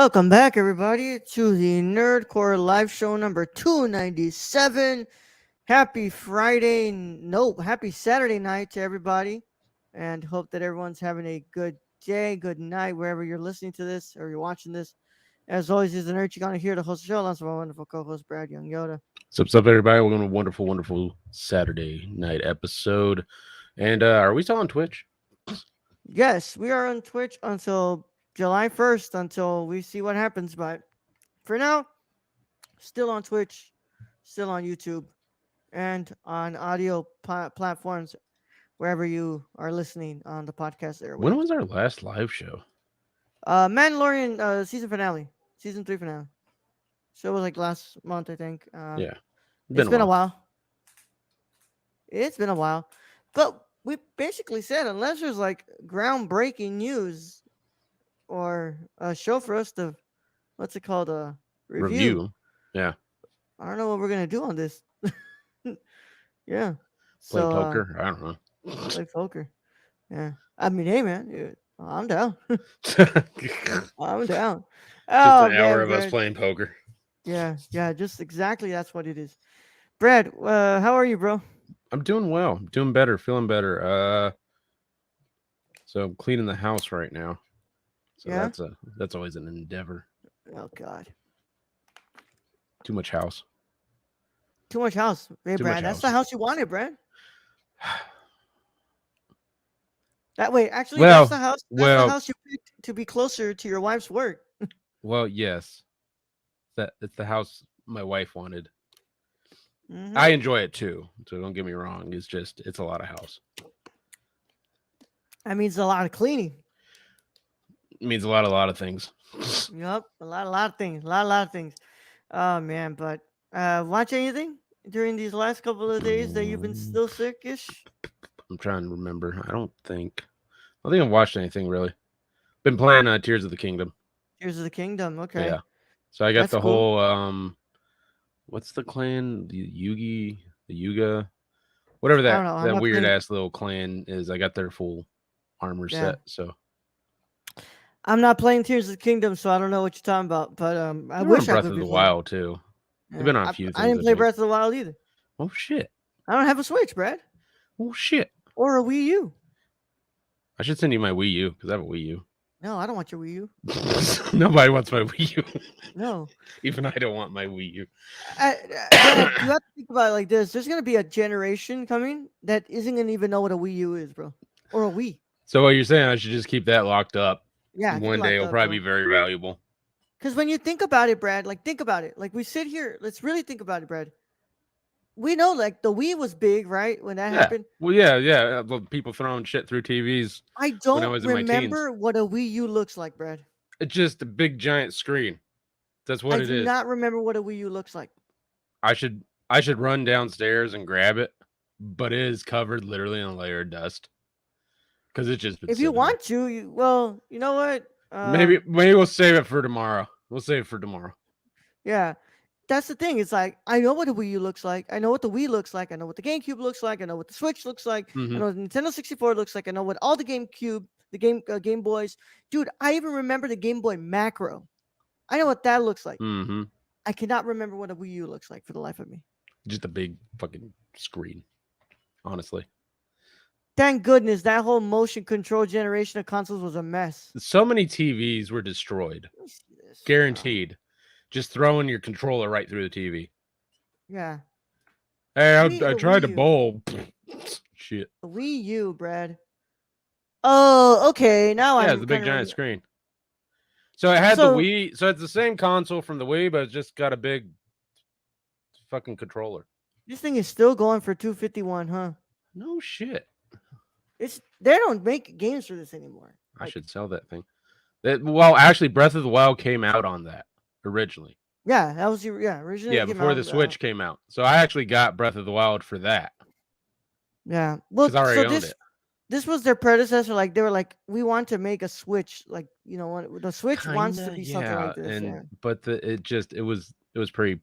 Welcome back, everybody, to the Nerdcore Live Show number 297. Happy Friday, nope, happy Saturday night to everybody, and hope that everyone's having a good day, good night, wherever you're listening to this or you're watching this. As always, is the Nerd Chicana here to host the show, along with my wonderful co-host Brad Young Yoda. What's up, everybody? Welcome to a wonderful Saturday night episode. And are we still on Twitch? Yes, we are on Twitch until July 1st, until we see what happens. But for now, still on Twitch, still on YouTube, and on audio platforms wherever you are listening on the podcast airwaves. When was our last live show? Mandalorian season finale, season 3 finale. So it was like last month, I think. Yeah. It's been a while. It's been a while. But we basically said, unless there's like groundbreaking news or a show for us to, what's it called? A review. Yeah. I don't know what we're going to do on this. Yeah. Play poker? I don't know. Play poker. Yeah. I mean, hey, man, I'm down. I'm down. Just an hour of us playing poker. Yeah. Just exactly that's what it is. Brad, how are you, bro? I'm doing well. I'm doing better. Feeling better. So I'm cleaning the house right now. So yeah? that's always an endeavor. Oh God. Too much house. Too much house. Hey, Brad, that's the house you wanted, Brad. That way, actually, that's the house. That's the house you picked to be closer to your wife's work. Well, yes. It's the house my wife wanted. Mm-hmm. I enjoy it too, so don't get me wrong. It's a lot of house. That means a lot of cleaning. It means a lot of things. Yep, a lot of things. A lot of things. Oh man, but watch anything during these last couple of days that you've been still sickish? I'm trying to remember. I don't think I've watched anything really. Been playing Tears of the Kingdom. Tears of the Kingdom. Okay. Yeah. So I got That's the cool. whole what's the clan? The Yuga, whatever that weird ass little clan is. I got their full armor set. So I'm not playing Tears of the Kingdom, so I don't know what you're talking about. But I wish I Breath could of be the Wild too. Yeah. They've been on a few things. I didn't play Breath of the Wild either. Oh shit! I don't have a Switch, Brad. Oh shit! Or a Wii U. I should send you my Wii U because I have a Wii U. No, I don't want your Wii U. Nobody wants my Wii U. No. Even I don't want my Wii U. You have to think about it like this. There's going to be a generation coming that isn't going to even know what a Wii U is, bro. Or a Wii. So what you're saying, I should just keep that locked up. Yeah. One day it'll probably be very valuable. Because when you think about it, Brad, think about it. Like we sit here, let's really think about it, Brad. We know like the Wii was big, right? When that happened. Well, yeah. People throwing shit through TVs. I don't remember what a Wii U looks like, Brad. It's just a big giant screen. That's what it is. I do not remember what a Wii U looks like. I should run downstairs and grab it, but it is covered literally in a layer of dust. Because it's just been if you want to, you know what? Maybe we'll save it for tomorrow. We'll save it for tomorrow. Yeah. That's the thing. It's like, I know what the Wii U looks like. I know what the Wii looks like. I know what the GameCube looks like. I know what the Switch looks like. Mm-hmm. I know what the Nintendo 64 looks like. I know what all the GameCube, the Game Boys. Dude, I even remember the Game Boy Macro. I know what that looks like. Mm-hmm. I cannot remember what a Wii U looks like for the life of me. Just a big fucking screen, honestly. Thank goodness that whole motion control generation of consoles was a mess. So many TVs were destroyed. Guaranteed. Just throwing your controller right through the TV. Yeah. Hey, I tried to bowl. Shit. The Wii U, Brad. Oh, okay. Now it's the big giant screen. So it had the Wii. So it's the same console from the Wii, but it's just got a big fucking controller. This thing is still going for $251, huh? No shit. They don't make games for this anymore. I should sell that thing. Well, actually, Breath of the Wild came out on that originally. Yeah, that was originally. Yeah, before the Switch came out. So I actually got Breath of the Wild for that. Yeah, well, because I already owned it. This was their predecessor. Like they were like, we want to make a Switch. Like the Switch wants to be something like this. But it was pretty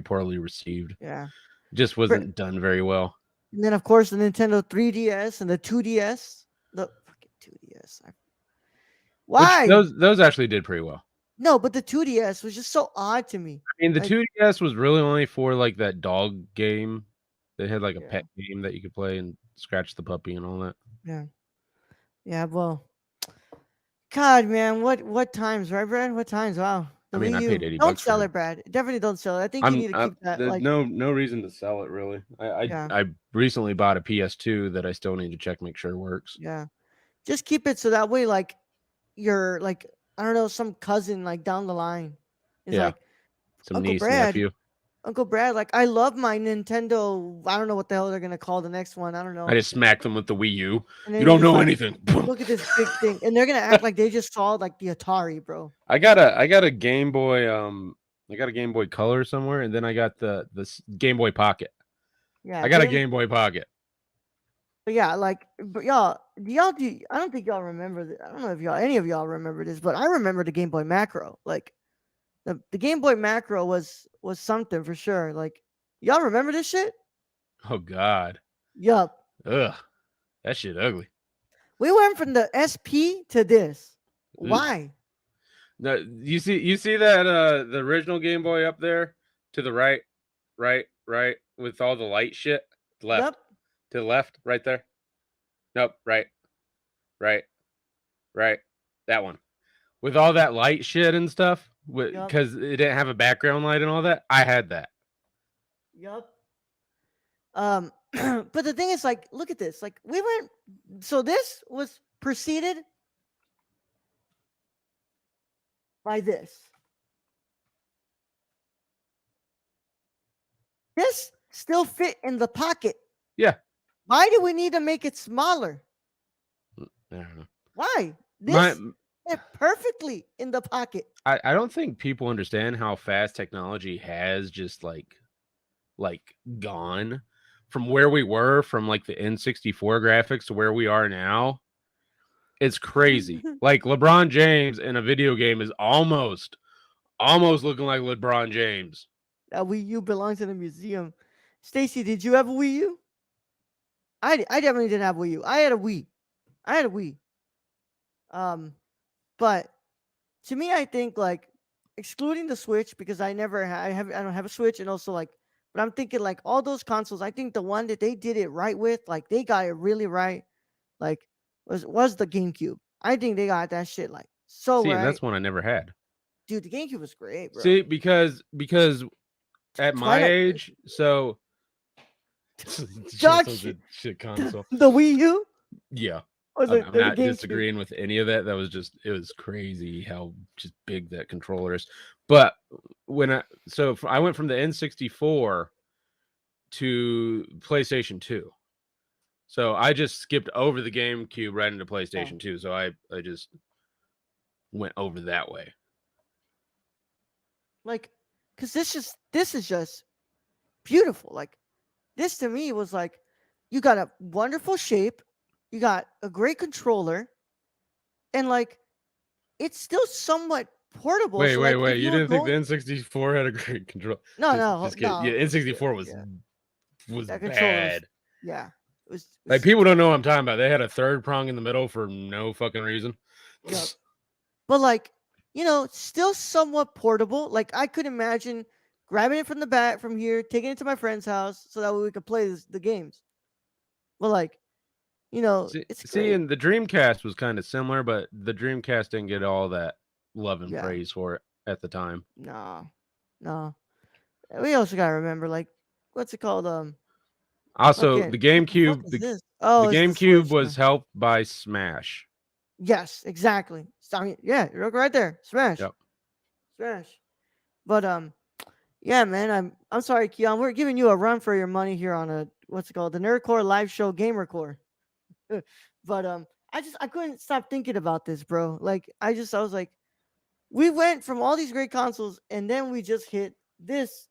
poorly received. Yeah, just wasn't done very well. And then of course the Nintendo 3DS and the 2DS. The fucking 2DS. Why? Which those actually did pretty well. No, but the 2DS was just so odd to me. I mean, the Like, 2DS was really only for like that dog game. They had like a yeah, pet game that you could play and scratch the puppy and all that. yeah, yeah. Well, God, man, what times, right, Brad? What times? Wow, I the mean, Wii I paid U. 80 Don't bucks for sell it. it, Brad. Definitely don't sell it. I think you need to keep that. There's Like, no reason to sell it really. yeah, I recently bought a PS2 that I still need to check make sure it works. yeah. Just keep it so that way, like, you're like, I don't know, some cousin like down the line is Yeah, like, some Uncle niece Brad, nephew. Uncle Brad, like, I love my Nintendo. I don't know what the hell they're gonna call the next one. I don't I know. just smacked them with the Wii U. And You then you're don't just know like, anything. look at this big thing, and they're gonna act like they just saw like the Atari, bro. I got a Game Boy I got a Game Boy Color somewhere, and then I got the Game Boy Pocket. Yeah, I got a them. Game Boy Pocket. But yeah, like, but do? I don't think y'all remember. I don't know if any of y'all remember this, but I remember the Game Boy Macro. Like, the Game Boy Macro was something for sure. Like, y'all remember this shit? Oh God. Yup. Ugh. That shit ugly. We went from the SP to this. Ugh. Why? No, you see that the original Game Boy up there to the right, right with all the light shit? Yup. Left. To the left, right there. Nope, right, right, right. That one. With all that light shit and stuff, Yup. because it didn't have a background light and all that. I had that. Yup. But the thing is, like, look at this. Like, we went. So this was preceded by this. This still fit in the pocket. Yeah. Why do we need to make it smaller? I don't know. Why? My This fit perfectly in the pocket. I don't think people understand how fast technology has just like gone from where we were from like the N64 graphics to where we are now. It's crazy. Like LeBron James in a video game is almost looking like LeBron James. That Wii U belongs in a museum. Stacy, did you have a Wii U? I definitely didn't have a Wii U. I had a Wii. I had a Wii. But to me, I think like excluding the Switch because I don't have a Switch, and also like, but I'm thinking like all those consoles. I think the one that they did it right with, like they got it really right, like was the GameCube. I think they got that shit like so See, and right, that's one I never had. dude. The GameCube was great, bro. See, because at my Twilight, age, so just Josh, such a shit console. the Wii U Yeah. or I'm the not GameCube. disagreeing with any of that. That was just it was crazy how just big that controller is. But I went from the N64 to PlayStation 2. So I just skipped over the GameCube right into PlayStation 2. So I just went over that way. Like, cause this is just beautiful. Like, this to me was like, you got a wonderful shape, you got a great controller, and like, it's still somewhat portable. Wait, So like, if You you were didn't think the going, N64 had a great control? no, no, Just kidding. Yeah, no, N64 yeah, was that controller was, bad. yeah, it Like was people don't know what I'm talking about. They had a third prong in the middle for no fucking reason. yeah. But like, still somewhat portable. Like, I could imagine grabbing it from the back from here, taking it to my friend's house, so that way we could play the games. But like, it's See, great. and the Dreamcast was kind of similar, but the Dreamcast didn't get all that love and Yeah. praise for it at the time. No, no. We also gotta remember, like, what's it called? Also, Fucking what the fuck is this? the Oh, it's the GameCube Switch. was helped by Smash. Yes, exactly. So, I mean, yeah, you're right there. Smash, Yep. smash. But yeah, man. I'm sorry, Keon. We're giving you a run for your money here on a what's it called? The Nerdcore Live Show Gamercore. But I couldn't stop thinking about this, bro. Like, I was like, we went from all these great consoles, and then we just hit this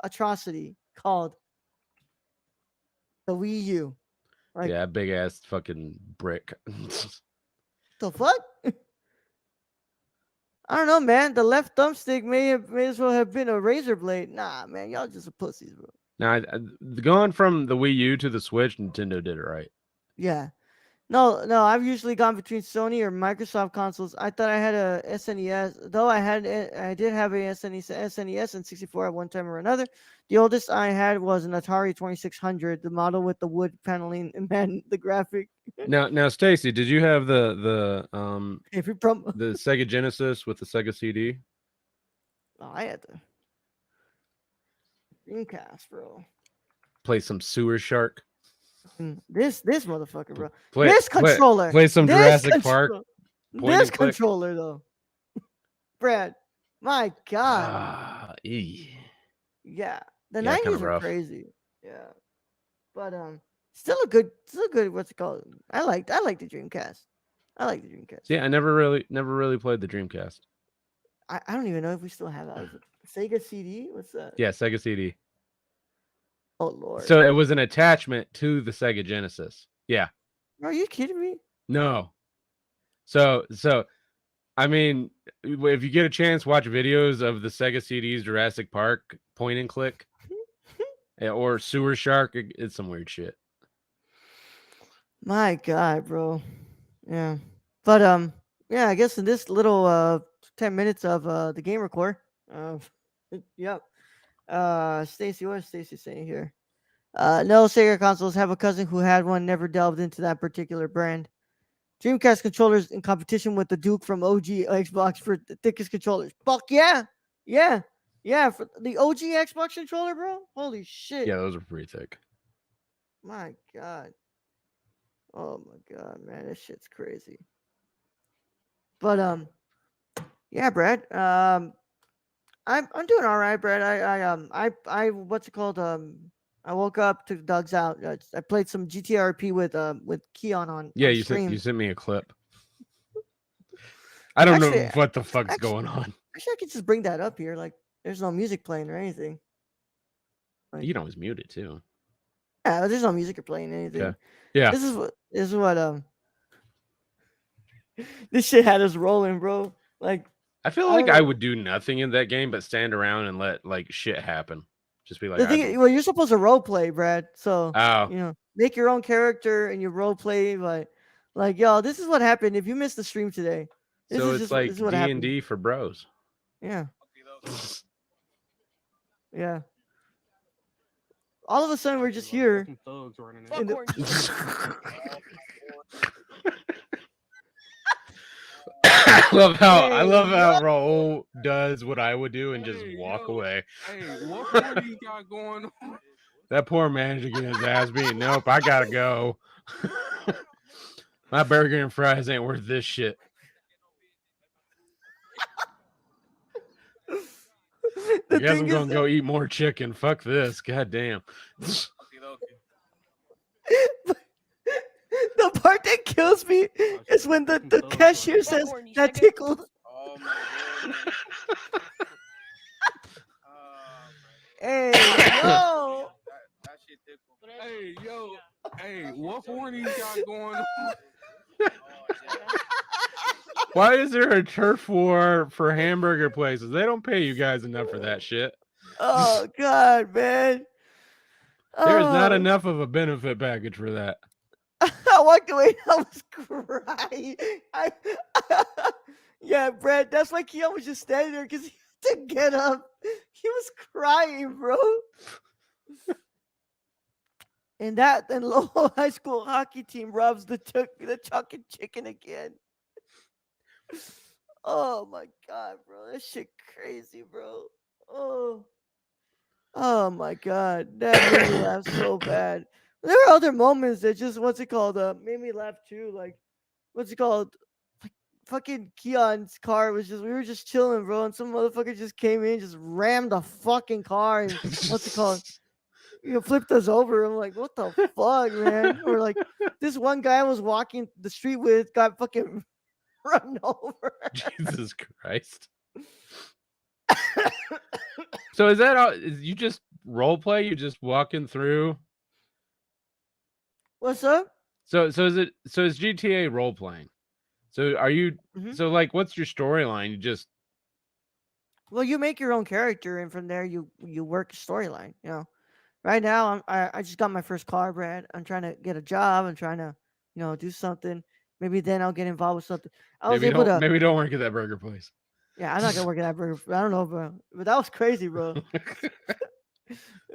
atrocity called the Wii U. Like, Yeah, big ass fucking brick. the fuck? I don't know, man. The left thumbstick may as well have been a razor blade. Nah, man, y'all just a pussies, bro. Now, going from the Wii U to the Switch, Nintendo did it right. Yeah, No, I've usually gone between Sony or Microsoft consoles. I thought I had a SNES, though I did have a SNES and 64 at one time or another. The oldest I had was an Atari 2600, the model with the wood paneling and man, the graphic. Now, Stacy, did you have If you prom- the Sega Genesis with the Sega CD? oh, I had the Dreamcast, bro. Play some Sewer Shark. This motherfucker, bro. Play This play controller. play some This Jurassic Park. control. Point This and click. controller though, Brad. My God. Ah, ee. Yeah, the Yeah, kind '90s of were rough. crazy. Yeah, but still a good. What's it called? I like the Dreamcast. I like the Dreamcast. See, I never really played the Dreamcast. I don't even know if we still have that. Is it Sega CD? What's that? Yeah, Sega CD. Oh Lord, So it was an attachment to the Sega Genesis. Yeah. are you kidding me? No. So I mean, if you get a chance, watch videos of the Sega CD's Jurassic Park point and click or Sewer Shark. It's some weird shit. My God, bro. Yeah, but yeah. I guess in this little 10 minutes of the game record, uh, yep. Stacy, what is Stacy saying here? No, Sega consoles have a cousin who had one, never delved into that particular brand. Dreamcast controllers in competition with the Duke from OG Xbox for the thickest controllers. Fuck yeah. Yeah. Yeah. For the OG Xbox controller, bro. Holy shit. Yeah, those are pretty thick. My God. Oh my God, man. This shit's crazy. But yeah, Brad. I'm doing all right, Brad. I what's it called? I woke up, took the dogs out. I played some GTRP with Keon Yeah, on you stream. sent me a clip. I don't Actually, know what the fuck's actually, going on. actually, I could just bring that up here. Like, there's no music playing or anything. You Like, can always mute it too. yeah, there's no music or playing anything. Okay. Yeah. This is what this shit had us rolling, bro. Like, I feel I like don't I know. would do nothing in that game but stand around and let like shit happen. Just be like, The thing, well, you're supposed to role play, Brad. So oh, make your own character and you role play. Like, yo, this is what happened. If you missed the stream today, so it's this is like what D and happened. D for bros. Yeah, yeah. All of a sudden, we're just here. In the, I love how Raul does what I would do and just walk away. Hey, what more you got going on? That poor manager getting his ass beat. Nope, I gotta go. My burger and fries ain't worth this shit. I the guess thing I'm is, gonna go eat more chicken. Fuck this. God damn. the part that kills me is when the cashier says that tickled. Oh my god. Hey, yo. That shit tickle. Hey, yo. Hey, what horny you got going on? Why is there a turf war for hamburger places? They don't pay you guys enough for that shit. Oh God, man. There is not Oh, enough of a benefit package for that. I walked away. I was crying. Yeah, Brad. That's why Keon was just standing there because he had to get up. He was crying, bro. And that and Lowell High School hockey team robs the chuck chicken again. Oh my God, bro. That shit crazy, bro. Oh. Oh my God. That made me laugh so bad. There were other moments that just what's it called? Made me laugh too. Like what's it called? Like fucking Keon's car was just we were just chilling, bro, and some motherfucker just came in, just rammed the fucking car and what's it called? Flipped us over. I'm like, what the fuck, man? Or like this one guy I was walking the street with got fucking run over. Jesus Christ. So is that all? Is you just role play? You just walking through? What's up? So is GTA role playing? So are you? Mhm. So like, what's your storyline? You just Well, you make your own character, and from there you work a storyline. Right now I just got my first car, Brad. I'm trying to get a job. I'm trying to do something. Maybe then I'll get involved with something. I was able to. Maybe don't work at that burger place. Yeah, I'm not gonna work at that burger. I don't know, bro. But that was crazy, bro.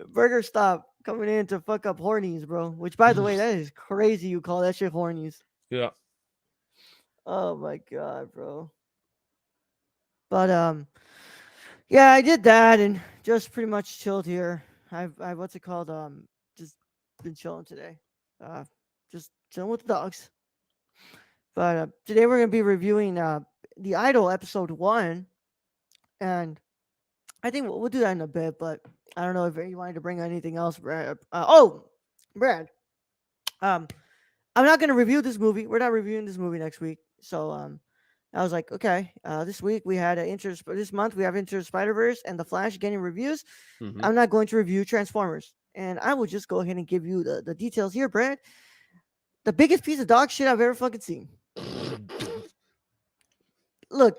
Burger stop coming in to fuck up hornies, bro. Which, by the way, that is crazy. You call that shit hornies? Yeah. Oh my god, bro. But yeah, I did that and just pretty much chilled here. I what's it called? Just been chilling today. Just chilling with the dogs. But today we're gonna be reviewing the Idol episode 1, and I think we'll do that in a bit. But I don't know if you wanted to bring anything else, Brad. Brad. I'm not gonna review this movie. We're not reviewing this movie next week. So I was like, okay. This week we had this month we have Into the Spider-Verse and The Flash getting reviews. Mhm. I'm not going to review Transformers, and I will just go ahead and give you the details here, Brad. The biggest piece of dog shit I've ever fucking seen. Look,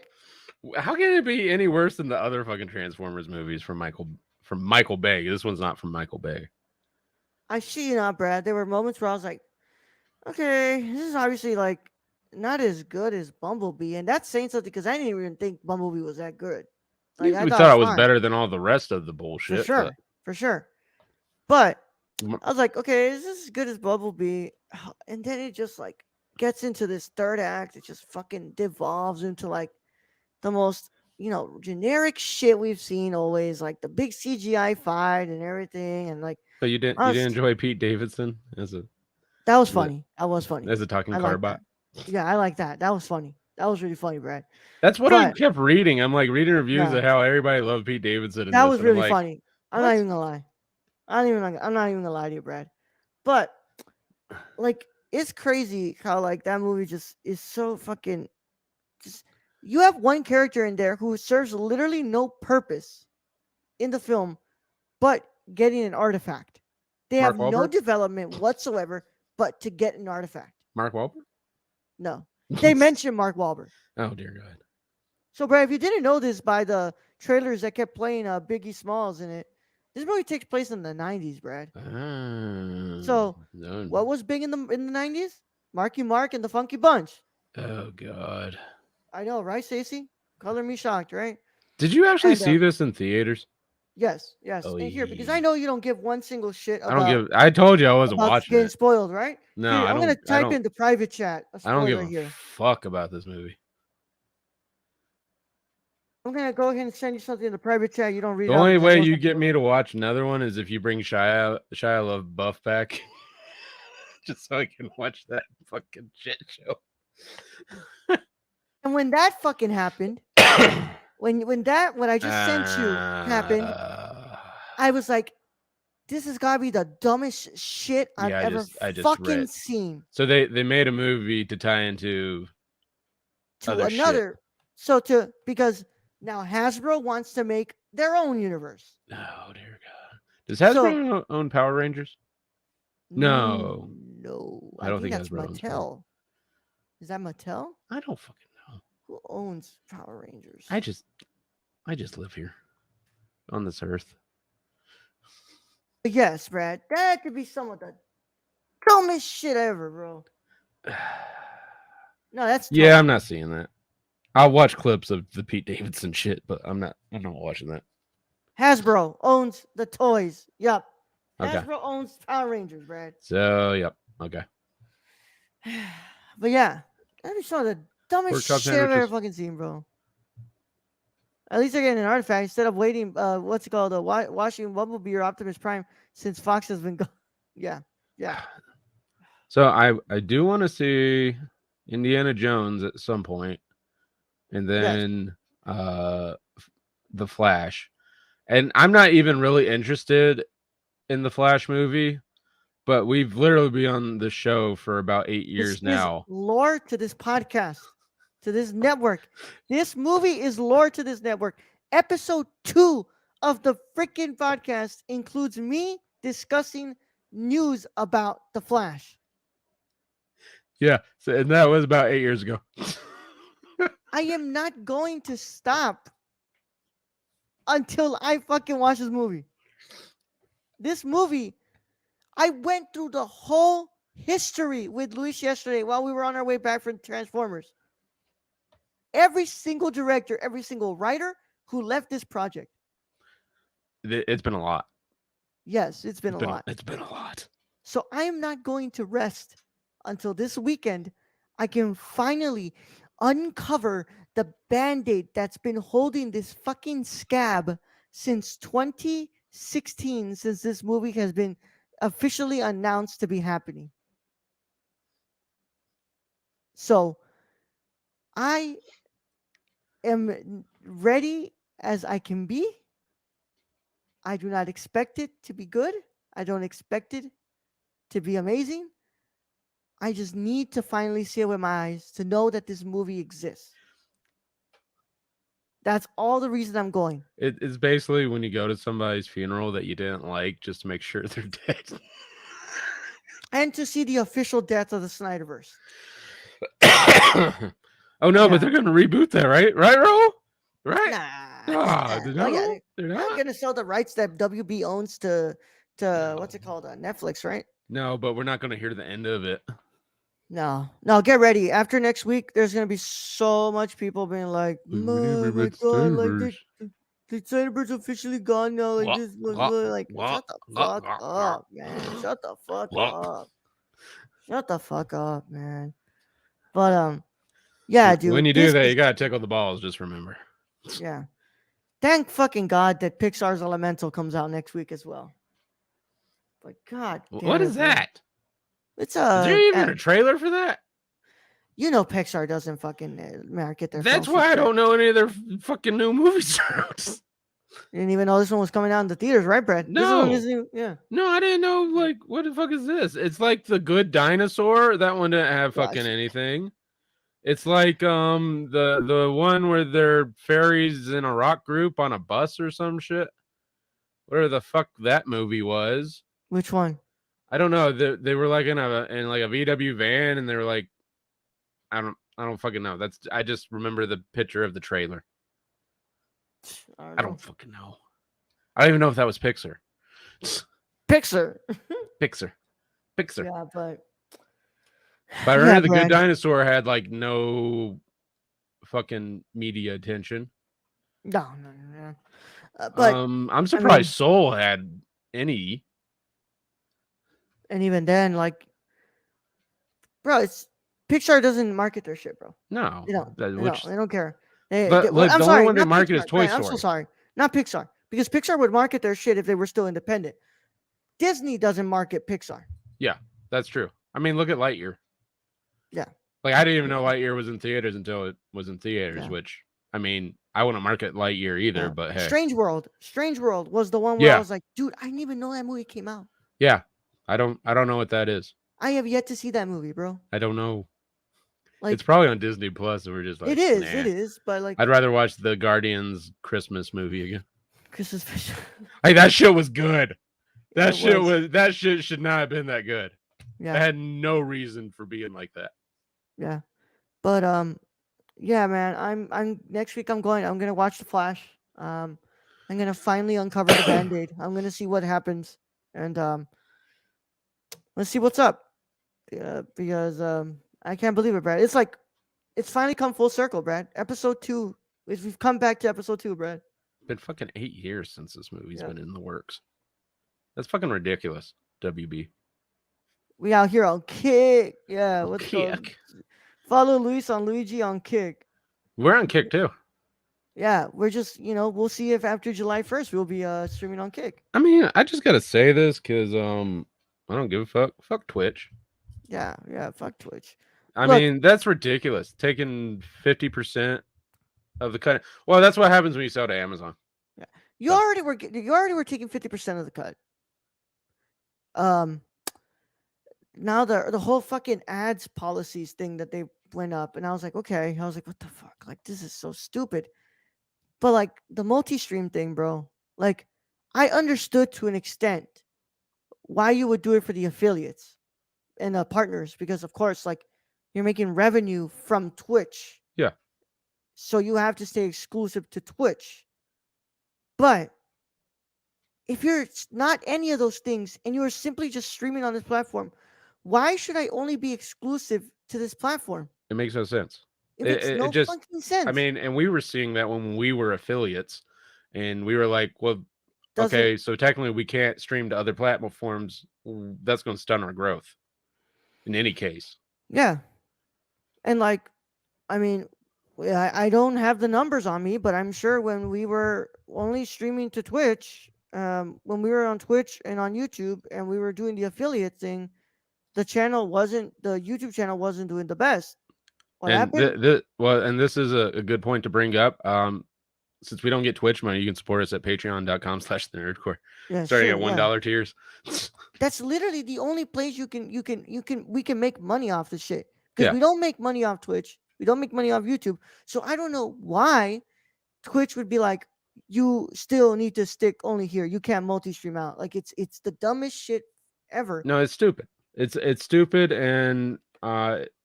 How can it be any worse than the other fucking Transformers movies from Michael Bay? This one's not from Michael Bay. I shit you not, Brad. There were moments where I was like, okay, this is obviously like not as good as Bumblebee, and that's saying something because I didn't even think Bumblebee was that good. We I thought it was fine. better than all the rest of the bullshit. For sure, but- for sure. But Mm. I was like, okay, is this as good as Bumblebee? And then it just like gets into this third act. It just fucking devolves into like the most, generic shit we've seen always, like the big CGI fight and everything. And like, But you didn't enjoy Pete Davidson as a that was funny. That was funny. as a talking I car like bot? that. Yeah, I like that. That was funny. That was really funny, Brad. That's what I But- kept reading. I'm like reading reviews Yeah. of how everybody loved Pete Davidson. That this, was and I'm really like, funny. I'm what? not even gonna lie. I'm not even gonna lie to you, Brad. But like, it's crazy how like that movie just is so fucking. Just you have one character in there who serves literally no purpose in the film, but getting an artifact. They Mark have no Wahlberg? development whatsoever, but to get an artifact. Mark Wahlberg? No, they mentioned Mark Wahlberg. Oh dear God. So, Brad, if you didn't know this by the trailers that kept playing Biggie Smalls in it, this movie takes place in the 90s, Brad. So, no. What was big in the 90s? Marky Mark and the Funky Bunch. Oh God. I know, right, Stacey? Color me shocked, right? Did you actually And, see this in theaters? Yes. Oh, And here, because yeah. I know you don't give one single shit I don't about, give. I told you I wasn't about watching getting it. spoiled, right? No, Here, I I'm don't. gonna I type don't. in the private chat. A I don't give spoiler a here. fuck about this movie. I'm gonna go ahead and send you something in the private chat. You don't read The it out only because I way know you some get people- me to watch another one is if you bring Shia LaBeouf back, just so I can watch that fucking shit show. And when that fucking happened, when I just sent you happened, I was like, this has gotta be the dumbest shit I've Yeah, ever I just fucking read. seen. So they made a movie to tie into To other shit. another, because now Hasbro wants to make their own universe. Oh dear God! Does Hasbro own Power Rangers? No. No, I don't think think that's Hasbro owns Power. Mattel. Is that Mattel? I don't fucking know. Who owns Power Rangers? I just live here on this earth. Yes, Brad. That could be some of the dumbest shit ever, bro. No, that's Yeah, tough. I'm not seeing that. I'll watch clips of the Pete Davidson shit, but I'm not watching that. Hasbro owns the toys. Yup. Okay. Hasbro owns Power Rangers, Brad. So, yep. Okay. But yeah, that'd be some of the dumbest Pork chop shit I've ever sandwiches. fucking seen, bro. At least they're getting an artifact instead of waiting. What's it called? Watching Bumblebee or Optimus Prime since Fox has been gone. Yeah. So I do want to see Indiana Jones at some point, and then the Flash. And I'm not even really interested in the Flash movie, but we've literally been on the show for about 8 years This now. is lore to this podcast, to this network. This movie is lore to this network. Episode 2 of the freaking podcast includes me discussing news about the Flash. Yeah, so, and that was about 8 years ago. I am not going to stop until I fucking watch this movie. This movie, I went through the whole history with Luis yesterday while we were on our way back from Transformers. Every single director, every single writer who left this project. It's been a lot. Yes, it's been a lot. It's been a lot. So I am not going to rest until this weekend. I can finally uncover the band-aid that's been holding this fucking scab since 2016, since this movie has been officially announced to be happening. So I am ready as I can be. I do not expect it to be good. I don't expect it to be amazing. I just need to finally see it with my eyes to know that this movie exists. That's all the reason I'm going. It's basically when you go to somebody's funeral that you didn't like just to make sure they're dead. And to see the official death of the Snyderverse. Oh no, Yeah. but they're gonna reboot that, right? Right, Ro? Right? Nah. They're Oh, yeah, not? They're they're not? going to sell the rights that WB owns to what's it called? Netflix, right? No, but we're not gonna hear the end of it. No, get ready. After next week, there's gonna be so much people being like, "Oh my god, like the Snyderverse officially gone now." Like this, like shut the fuck up, man. Shut the fuck up. Shut the fuck up, man. But yeah, dude. When you do that, you gotta tickle the balls. Just remember. Yeah. Thank fucking God that Pixar's Elemental comes out next week as well. But God, What is that? It's Is there even a trailer for that? You know, Pixar doesn't fucking market their. That's why I don't know any of their fucking new movies. You didn't even know this one was coming out in the theaters, right, Brad? No. This one isn't, yeah. No, I didn't know. Like, what the fuck is this? It's like The Good Dinosaur. That one didn't have fucking anything. It's like the one where they're fairies in a rock group on a bus or some shit. Whatever the fuck that movie was. Which one? I don't know. They were like in like a VW van, and they were like, I don't fucking know. I just remember the picture of the trailer. I don't fucking know. I don't even know if that was Pixar. Pixar. Yeah, but I remember The Good Dinosaur had like no fucking media attention. No. But I'm surprised Soul had any. And even then, like, bro, it's Pixar doesn't market their shit, bro. No, they don't care. I'm sorry, one they market is Toy Story. I'm so sorry, not Pixar, because Pixar would market their shit if they were still independent. Disney doesn't market Pixar. Yeah, that's true. I mean, look at Lightyear. Yeah, like I didn't even know Lightyear was in theaters until it was in theaters. Which I mean, I wouldn't market Lightyear either. But hey, Strange World was the one where I was like, dude, I didn't even know that movie came out. Yeah, I don't know what that is. I have yet to see that movie, bro. I don't know. Like, it's probably on Disney Plus, and we're just like, it is, but like, I'd rather watch the Guardians Christmas movie again. Christmas special. Hey, that shit was good. That shit should not have been that good. Yeah, it had no reason for being like that. Yeah, but yeah, man. I'm next week. I'm gonna watch The Flash. I'm gonna finally uncover the Band-Aid. I'm gonna see what happens, and let's see what's up. Because I can't believe it, Brad. It's like it's finally come full circle, Brad. Episode 2. We've come back to episode 2, Brad. It's been fucking 8 years since this movie's been in the works. That's fucking ridiculous. WB. We out here on Kick. Yeah, what's Kick? Follow Luis on Luigi on Kick. We're on Kick too. Yeah, we're just, we'll see if after July 1st we'll be streaming on Kick. I mean, I just gotta say this because I don't give a fuck. Fuck Twitch. Yeah, fuck Twitch. I mean, that's ridiculous. Taking 50% of the cut. Well, that's what happens when you sell to Amazon. Yeah, you already were taking 50% of the cut. Now the whole fucking ads policies thing that they went up, and I was like, okay. I was like, what the fuck? Like, this is so stupid. But like the multi-stream thing, bro. Like, I understood to an extent why you would do it for the affiliates and partners, because of course, like, you're making revenue from Twitch. Yeah. So you have to stay exclusive to Twitch. But if you're not any of those things and you're simply just streaming on this platform, why should I only be exclusive to this platform? It makes no sense. It makes It no just, fucking I sense. mean, and we were seeing that when we were affiliates, and we were like, well, Doesn't okay, so technically we can't stream to other platforms. That's going to stun our growth in any case. yeah. And like, I mean, I don't have the numbers on me, but I'm sure when we were only streaming to Twitch, when we were on Twitch and on YouTube, and we were doing the affiliate thing, the YouTube channel wasn't doing the best. What And happened? well, and this is a good point to bring up. Since we don't get Twitch money, you can support us at patreon.com/thenerdcore. Yeah, Starting sure, at yeah. $1 tiers. That's literally the only place we can make money off this shit. Because Yeah. we don't make money off Twitch. We don't make money off YouTube. So I don't know why Twitch would be like, you still need to stick only here. You can't multi-stream out. Like it's the dumbest shit ever. No, it's stupid. It's stupid, and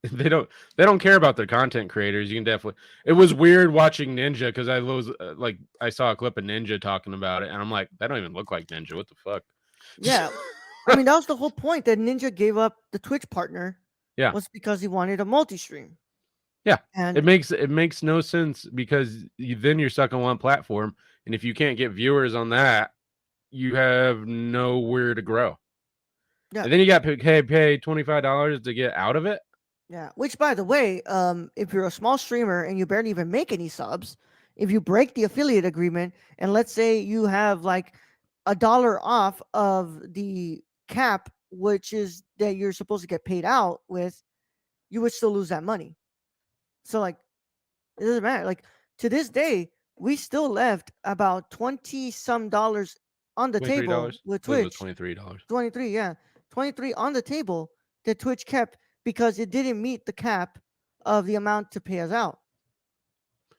they don't care about their content creators. You can definitely. It was weird watching Ninja because I was like, I saw a clip of Ninja talking about it, and I'm like, that don't even look like Ninja. What the fuck? Yeah. I mean, that was the whole point that Ninja gave up the Twitch partner. Yeah. Was because he wanted a multi-stream. Yeah. And It makes no sense because then you're stuck on one platform, and if you can't get viewers on that, you have nowhere to grow. yeah, And then you got to pay $25 to get out of it. yeah. Which, by the way, if you're a small streamer and you barely even make any subs, if you break the affiliate agreement, and let's say you have like $1 off of the cap, which is that you're supposed to get paid out with, you would still lose that money. So like, it doesn't matter. Like to this day, we still left about 20 some dollars on the table $23. with I believe it was Twitch. $23. 23, yeah. 23 on the table that Twitch kept because it didn't meet the cap of the amount to pay us out.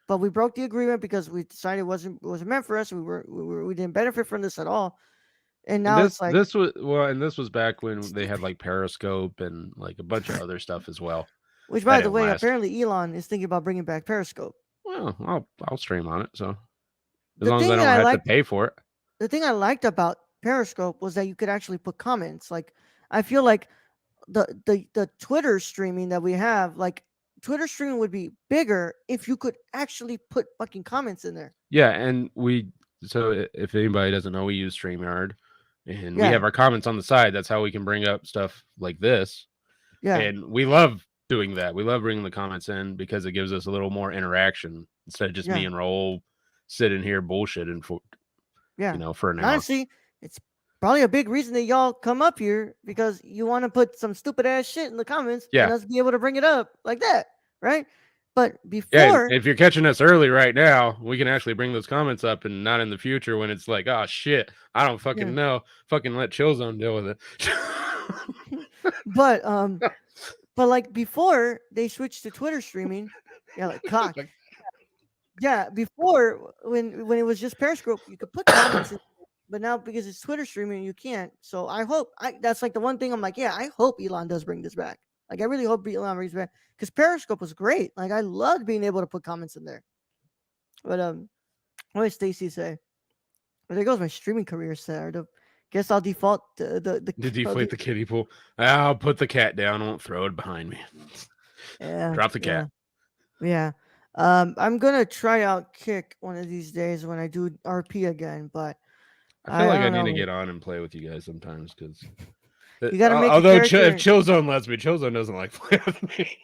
But we broke the agreement because we decided it wasn't meant for us. We didn't benefit from this at all. And now it's like, This was back when they had like Periscope and like a bunch of other stuff as well. which That by the didn't way, last. apparently Elon is thinking about bringing back Periscope. Well, I'll stream on it, so as The long as thing I don't that I have liked, to pay for it. the thing I liked about Periscope was that you could actually put comments. Like I feel like the Twitter streaming that we have, like Twitter streaming would be bigger if you could actually put fucking comments in there. Yeah, and if anybody doesn't know, we use StreamYard, and we Yeah. have our comments on the side. That's how we can bring up stuff like this. Yeah. And we love doing that. We love bringing the comments in because it gives us a little more interaction instead of just me Yeah. and Roll sitting here bullshitting for Yeah. for an hour. Honestly, it's probably a big reason that y'all come up here because you want to put some stupid ass shit in the comments Yeah. and us be able to bring it up like that, right? But Yeah, before, if you're catching us early right now, we can actually bring those comments up and not in the future when it's like, oh shit, I don't fucking Yeah. know. Fucking let Chillzone deal with it. but like before they switched to Twitter streaming, yeah, like cock. Yeah, before when it was just Periscope, you could put comments in, but now because it's Twitter streaming, you can't. So I hope that's like the one thing I'm like, yeah, I hope Elon does bring this back. Like I really hope Elon brings it back because Periscope was great. Like I loved being able to put comments in there. But what did Stacy say? Well, there goes my streaming career, sir. Guess I'll default the To deflate the kiddie pool. I'll put the cat down. I won't throw it behind me. Yeah, Drop the cat. Yeah. I'm gonna try out Kick one of these days when I do RP again, but I feel like I don't need to know. get on and play with you guys sometimes because You gotta make a although character. if Chillzone lets me, Chillzone doesn't like playing with me.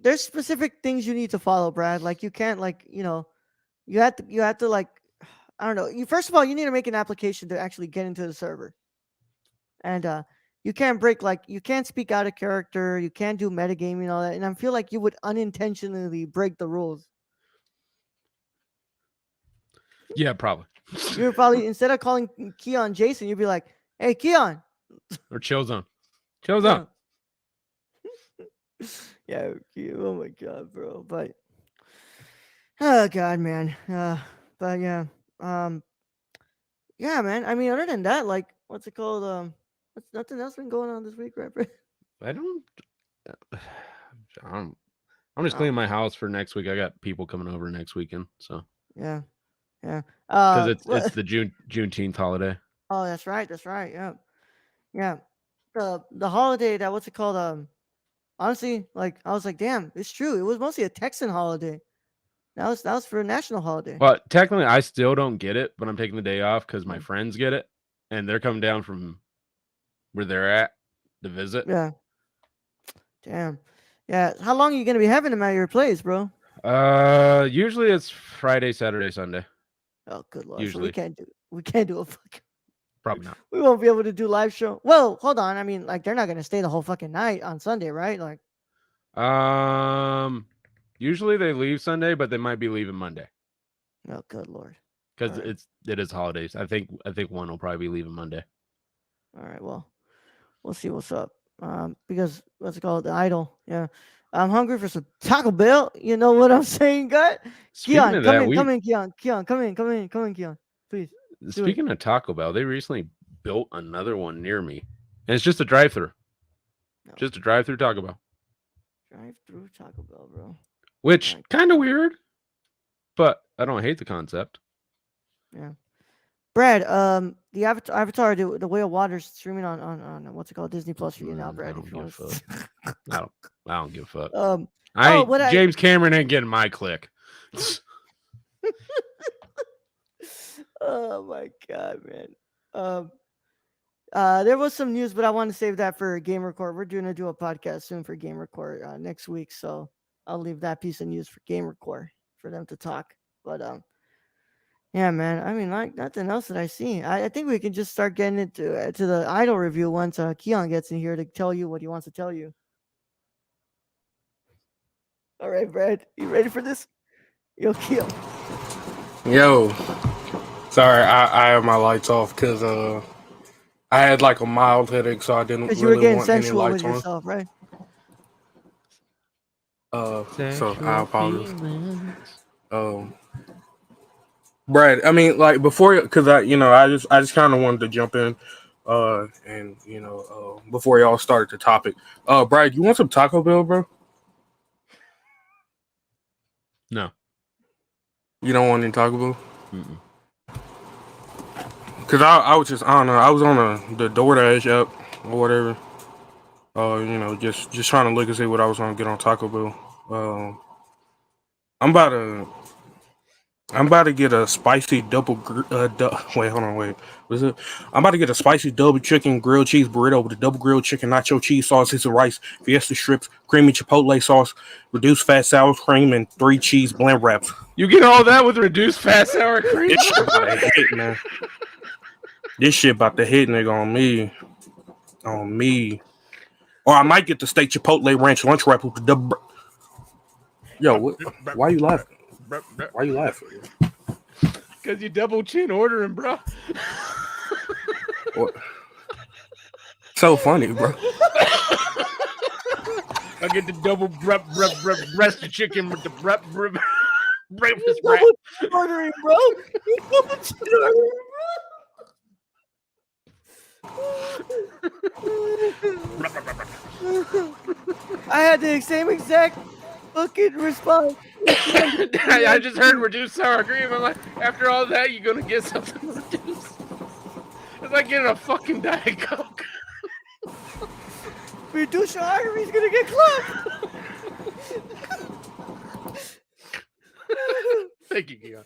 There's specific things you need to follow, Brad. Like you can't you have to like I don't know. You first of all you need to make an application to actually get into the server. And you can't you can't speak out of character, you can't do metagaming and all that. And I feel like you would unintentionally break the rules. Yeah, probably. You would probably instead of calling Keon Jason, you'd be like, "Hey, Keon." Or Chillzone. Chillzone. Yeah. Oh my god, bro. But oh god, man. But yeah. Yeah, man. I mean, other than that, like, what's it called? What's nothing else been going on this week, right, bro? I'm just cleaning my house for next week. I got people coming over next weekend, so Yeah. because it's the Juneteenth holiday. Oh, that's right. That's right. Yeah. Yeah. the holiday that what's it called? Honestly, like I was like, damn, it's true. It was mostly a Texan holiday. That was for a national holiday. But technically, I still don't get it, but I'm taking the day off because my Mm. friends get it, and they're coming down from where they're at to visit. Yeah. Damn. Yeah. How long are you gonna be having them at your place, bro? Usually it's Friday, Saturday, Sunday. Oh, good lord. So Usually, we can't do a fucking. probably not. We won't be able to do live show. Well, hold on. I mean, like they're not gonna stay the whole fucking night on Sunday, right? Like, Usually they leave Sunday, but they might be leaving Monday oh, good lord. because All right. it is holidays. I think one will probably be leaving Monday. All right. Well, we'll see what's up. Because what's it called? The Idol. Yeah. I'm hungry for some Taco Bell. You know what I'm saying, guy? Speaking Keon, of come that, in, come in, Keon. Keon, come in, Keon. Please. do it. speaking of Taco Bell, they recently built another one near me, and it's just a drive-through. No. Just a drive-through Taco Bell, Drive through Taco Bell, bro. which Like, kind of weird, but I don't hate the concept. yeah. Brad, the Avatar, the Way of Water is streaming on what's it called, Disney Plus for you now, I Brad. don't If you give a want fuck. I don't give a fuck. to. I Oh, ain't, what I James Cameron ain't getting my click. Oh my god, man. Um, there was some news, but I want to save that for Game Record. We're going to do a podcast soon for Game Record next week, so I'll leave that piece of news for Game Record for them to talk. But yeah, man. I mean, like nothing else that I see. I think we can just start getting into to the Idol review once Keon gets in here to tell you what he wants to tell you. All right, Brad, you ready for this? Yo, Keon. Yo, sorry, I have my lights off because I had like a mild headache, so I didn't Because you were really getting want any sensual with lights on. yourself, right? So I apologize. Brad, I mean, like before, because I just kind of wanted to jump in, and before y'all started the topic, Brad, you want some Taco Bell, bro? No, You don't want any Taco Bell? Mm-mm. Because I was just, I don't know, I was on the DoorDash app or whatever. Just trying to look and see what I was gonna get on Taco Bell. I'm about to get a spicy wait, hold on, wait. What is it? I'm about to get a spicy double chicken grilled cheese burrito with a double grilled chicken nacho cheese sauce, hits of rice, fiesta strips, creamy chipotle sauce, reduced fat sour cream, and 3 cheese blend wraps. You get all that with reduced fat sour cream? This shit about to hit, man. This shit about to hit, nigga, on me. On me. Or I might get the steak chipotle ranch lunch wrap with the double. Yo, what? Why you laughing? Why you laughing? Because you double chin ordering, bro. What? So funny, bro. I get the double breast chicken with the breakfast You wrap. double ordering, bro. You double ordering, I had the same exact fucking response. I just heard reduced sour cream. I'm like, after all that, you're gonna get something reduced. It's like getting a fucking Diet Coke. Reduce your arteries, gonna get clogged. Thank you, Keon.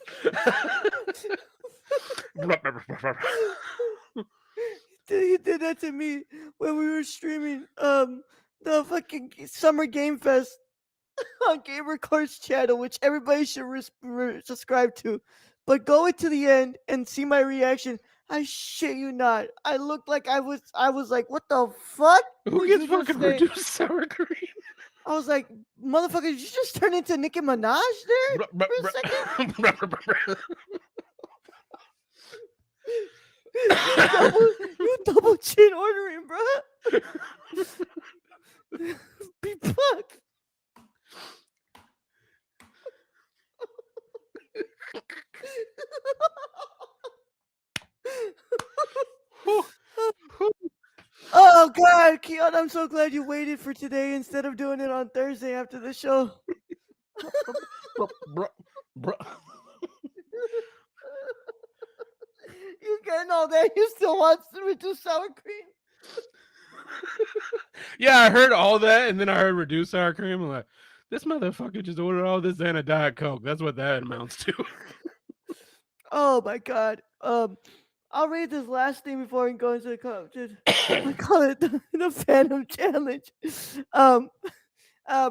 He did that to me when we were streaming the fucking Summer Game Fest on Game Record's channel, which everybody should subscribe to. But go into the end and see my reaction. I shit you not. I looked like I was like, what the fuck? Who Did gets you just fucking say? reduced sour cream? I was like, motherfucker, did you just turn into Nicki Minaj there for a second? You double chin ordering, bro. Be fucked. Oh God, Keon, I'm so glad you waited for today instead of doing it on Thursday after the show. Bro. You getting all that? You still want to reduce sour cream? Yeah, I heard all that, and then I heard reduced sour cream. I'm like, this motherfucker just ordered all this and a Diet Coke. That's what that amounts to. Oh my god. I'll read this last thing before we go into the I call it the Phantom Challenge. Um,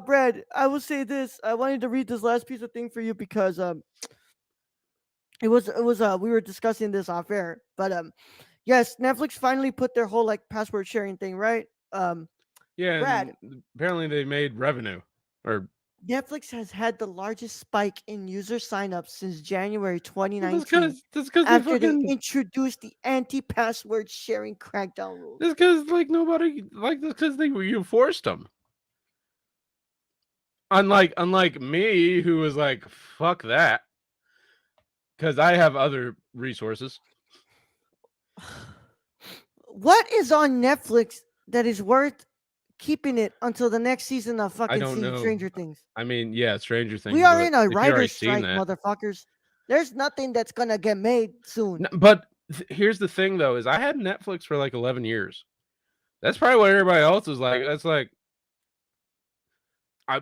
Brad, I will say this. I wanted to read this last piece of thing for you because it was we were discussing this off air, but yes, Netflix finally put their whole like password sharing thing right. Yeah, Brad, and apparently they made revenue. Or Netflix has had the largest spike in user signups since January that's 2019 because they after they fucking introduced the anti-password sharing crackdown rules. that's because like nobody like that's because they you forced them. Unlike me, who was like, fuck that, because I have other resources. What is on Netflix that is worth keeping it until the next season of I fucking don't know. Stranger Things? I mean, yeah, Stranger Things. We are But in a if you already writer's seen strike, that, motherfuckers. There's nothing that's gonna get made soon. But here's the thing, though: is I had Netflix for like 11 years. That's probably what everybody else is like. That's like,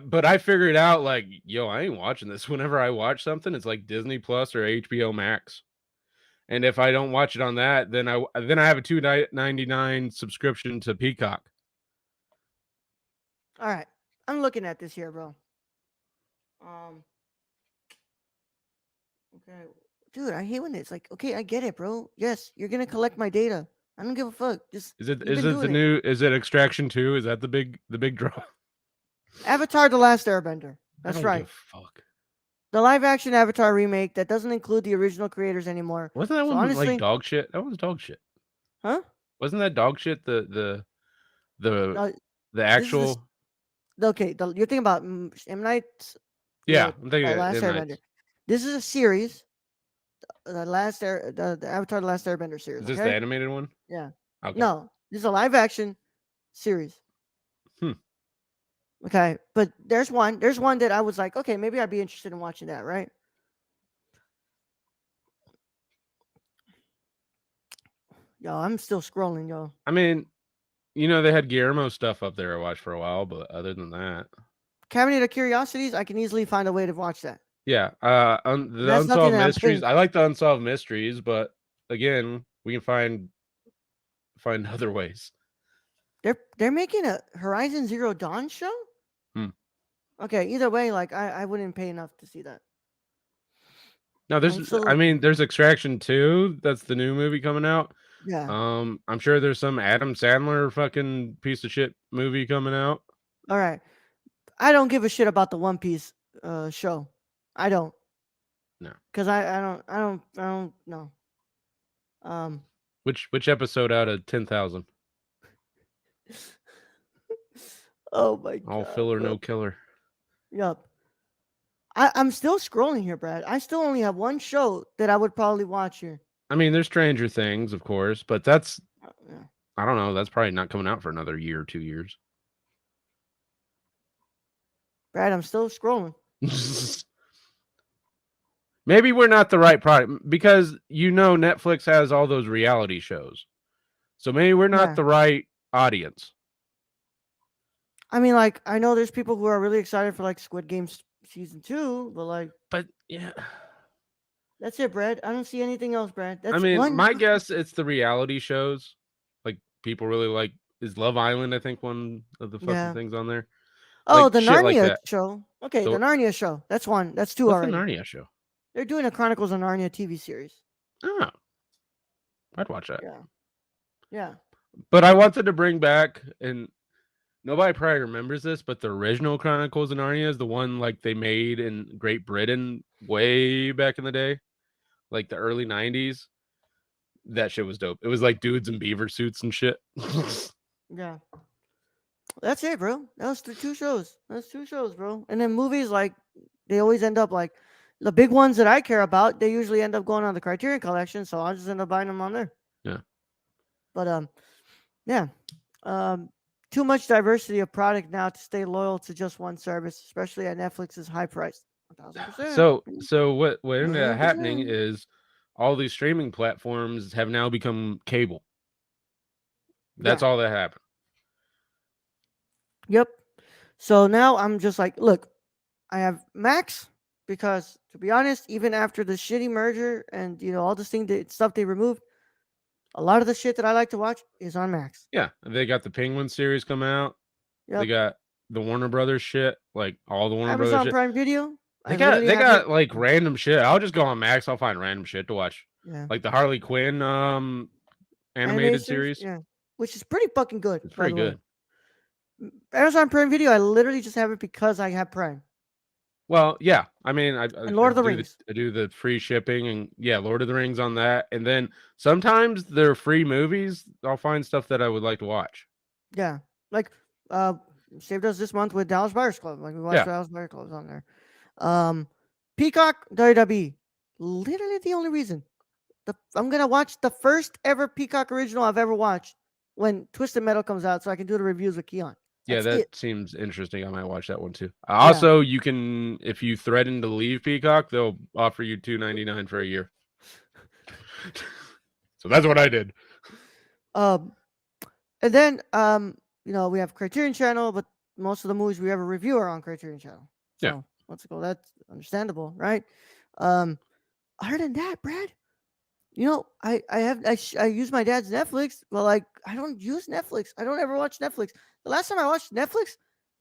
but I figured out like, yo, I ain't watching this. Whenever I watch something, it's like Disney Plus or HBO Max. And if I don't watch it on that, then I have a $2.99 subscription to Peacock. All right, I'm looking at this here, bro. Okay, dude, I hate when it's like, okay, I get it, bro. Yes, you're gonna collect my data. I don't give a fuck. Just Is it you've is been it the doing it. new? Is it Extraction 2? Is that the big draw? Avatar: The Last Airbender. I That's don't right. give a fuck. The live-action Avatar remake that doesn't include the original creators anymore. Wasn't that So one honestly, like dog shit? That was dog shit. huh? Wasn't that dog shit? The No, the this is actual. okay. You're thinking about M Night's Yeah, I'm thinking of Last M. Airbender. Nights. This is a series, the Avatar: The Last Airbender series. Is this Okay. the animated one? Yeah. Okay. No, this is a live-action series. Hmm. Okay, but there's one. There's one that I was like, okay, maybe I'd be interested in watching that. Right. Yo, I'm still scrolling, yo. I mean, they had Guillermo stuff up there I watched for a while, but other than that, Cabinet of Curiosities, I can easily find a way to watch that. yeah. The That's nothing Unsolved that I'm Mysteries. paying. I like the Unsolved Mysteries, but again, we can find other ways. They're making a Horizon Zero Dawn show. Hmm. Okay, either way, like I wouldn't pay enough to see that. No, I'm there's Extraction 2. That's the new movie coming out. yeah. I'm sure there's some Adam Sandler fucking piece of shit movie coming out. All right. I don't give a shit about the One Piece show. I don't. No. Cuz I don't know. Which episode out of 10,000? Oh my All god. filler, Bro. no killer. Yup. I'm still scrolling here, Brad. I still only have one show that I would probably watch here. I mean, there's Stranger Things, of course, but that's Yeah. I don't know. That's probably not coming out for another year or 2 years. Brad, I'm still scrolling. Maybe we're not the right product because Netflix has all those reality shows. So maybe we're not Yeah. the right audience. I mean, like, I know there's people who are really excited for like Squid Game season 2, but like, But yeah, that's it, Brad. I don't see anything else, Brad. That's I mean, one. my guess it's the reality shows. Like people really like is Love Island, I think one of the fucking Yeah. things on there. Oh, Like the shit like Narnia that. show. Okay, The- the Narnia show. That's one. That's two What's the already. Narnia show? They're doing a Chronicles of Narnia TV series. Oh, I'd watch that. Yeah. Yeah. But I wanted to bring back, and nobody probably remembers this, but the original Chronicles of Narnia is the one like they made in Great Britain way back in the day, like the early 90s. That shit was dope. It was like dudes in beaver suits and shit. Yeah. That's it, bro. That was the two shows. That's two shows, bro. And then movies, like, they always end up like the big ones that I care about, they usually end up going on the Criterion Collection, so I'll just end up buying them on there. Yeah. But yeah. Too much diversity of product now to stay loyal to just one service, especially at Netflix's high price. 1000%. So what ended up happening 100%. is all these streaming platforms have now become cable. That's Yeah. all that happened. Yep. So now I'm just like, look, I have Max because, to be honest, even after the shitty merger and all this stuff they removed, a lot of the shit that I like to watch is on Max. Yeah, they got the Penguin series coming out. They Yep. got the Warner Brothers shit, like all the Warner Brothers Amazon shit. Prime Video. They I got literally they have it. got like random shit. I'll just go on Max. I'll find random shit to watch, Yeah. like the Harley Quinn animated Animations. series. Yeah. Which is pretty fucking good, It's by pretty the way. good. Amazon Prime Video. I literally just have it because I have Prime. Well, yeah. I mean, I And Lord of the do Rings. I do the free shipping and yeah, Lord of the Rings on that, and then sometimes they're free movies. I'll find stuff that I would like to watch. Yeah. Like, uh, saved us this month with Dallas Buyers Club. Like, we watched Yeah. Dallas Buyers Club on there. Peacock WWE. Literally the only reason. I'm gonna watch the first ever Peacock original I've ever watched when Twisted Metal comes out, so I can do the reviews with Keon. Yeah, That's that it. seems interesting. I might watch that one too. Yeah. Also, you can if you threaten to leave Peacock, they'll offer you $2.99 for a year. So that's what I did. And then we have Criterion Channel, but most of the movies we ever review are on Criterion Channel. So Yeah. let's go. That's understandable, right? Other than that, Brad, I use my dad's Netflix, but like I don't use Netflix. I don't ever watch Netflix. The last time I watched Netflix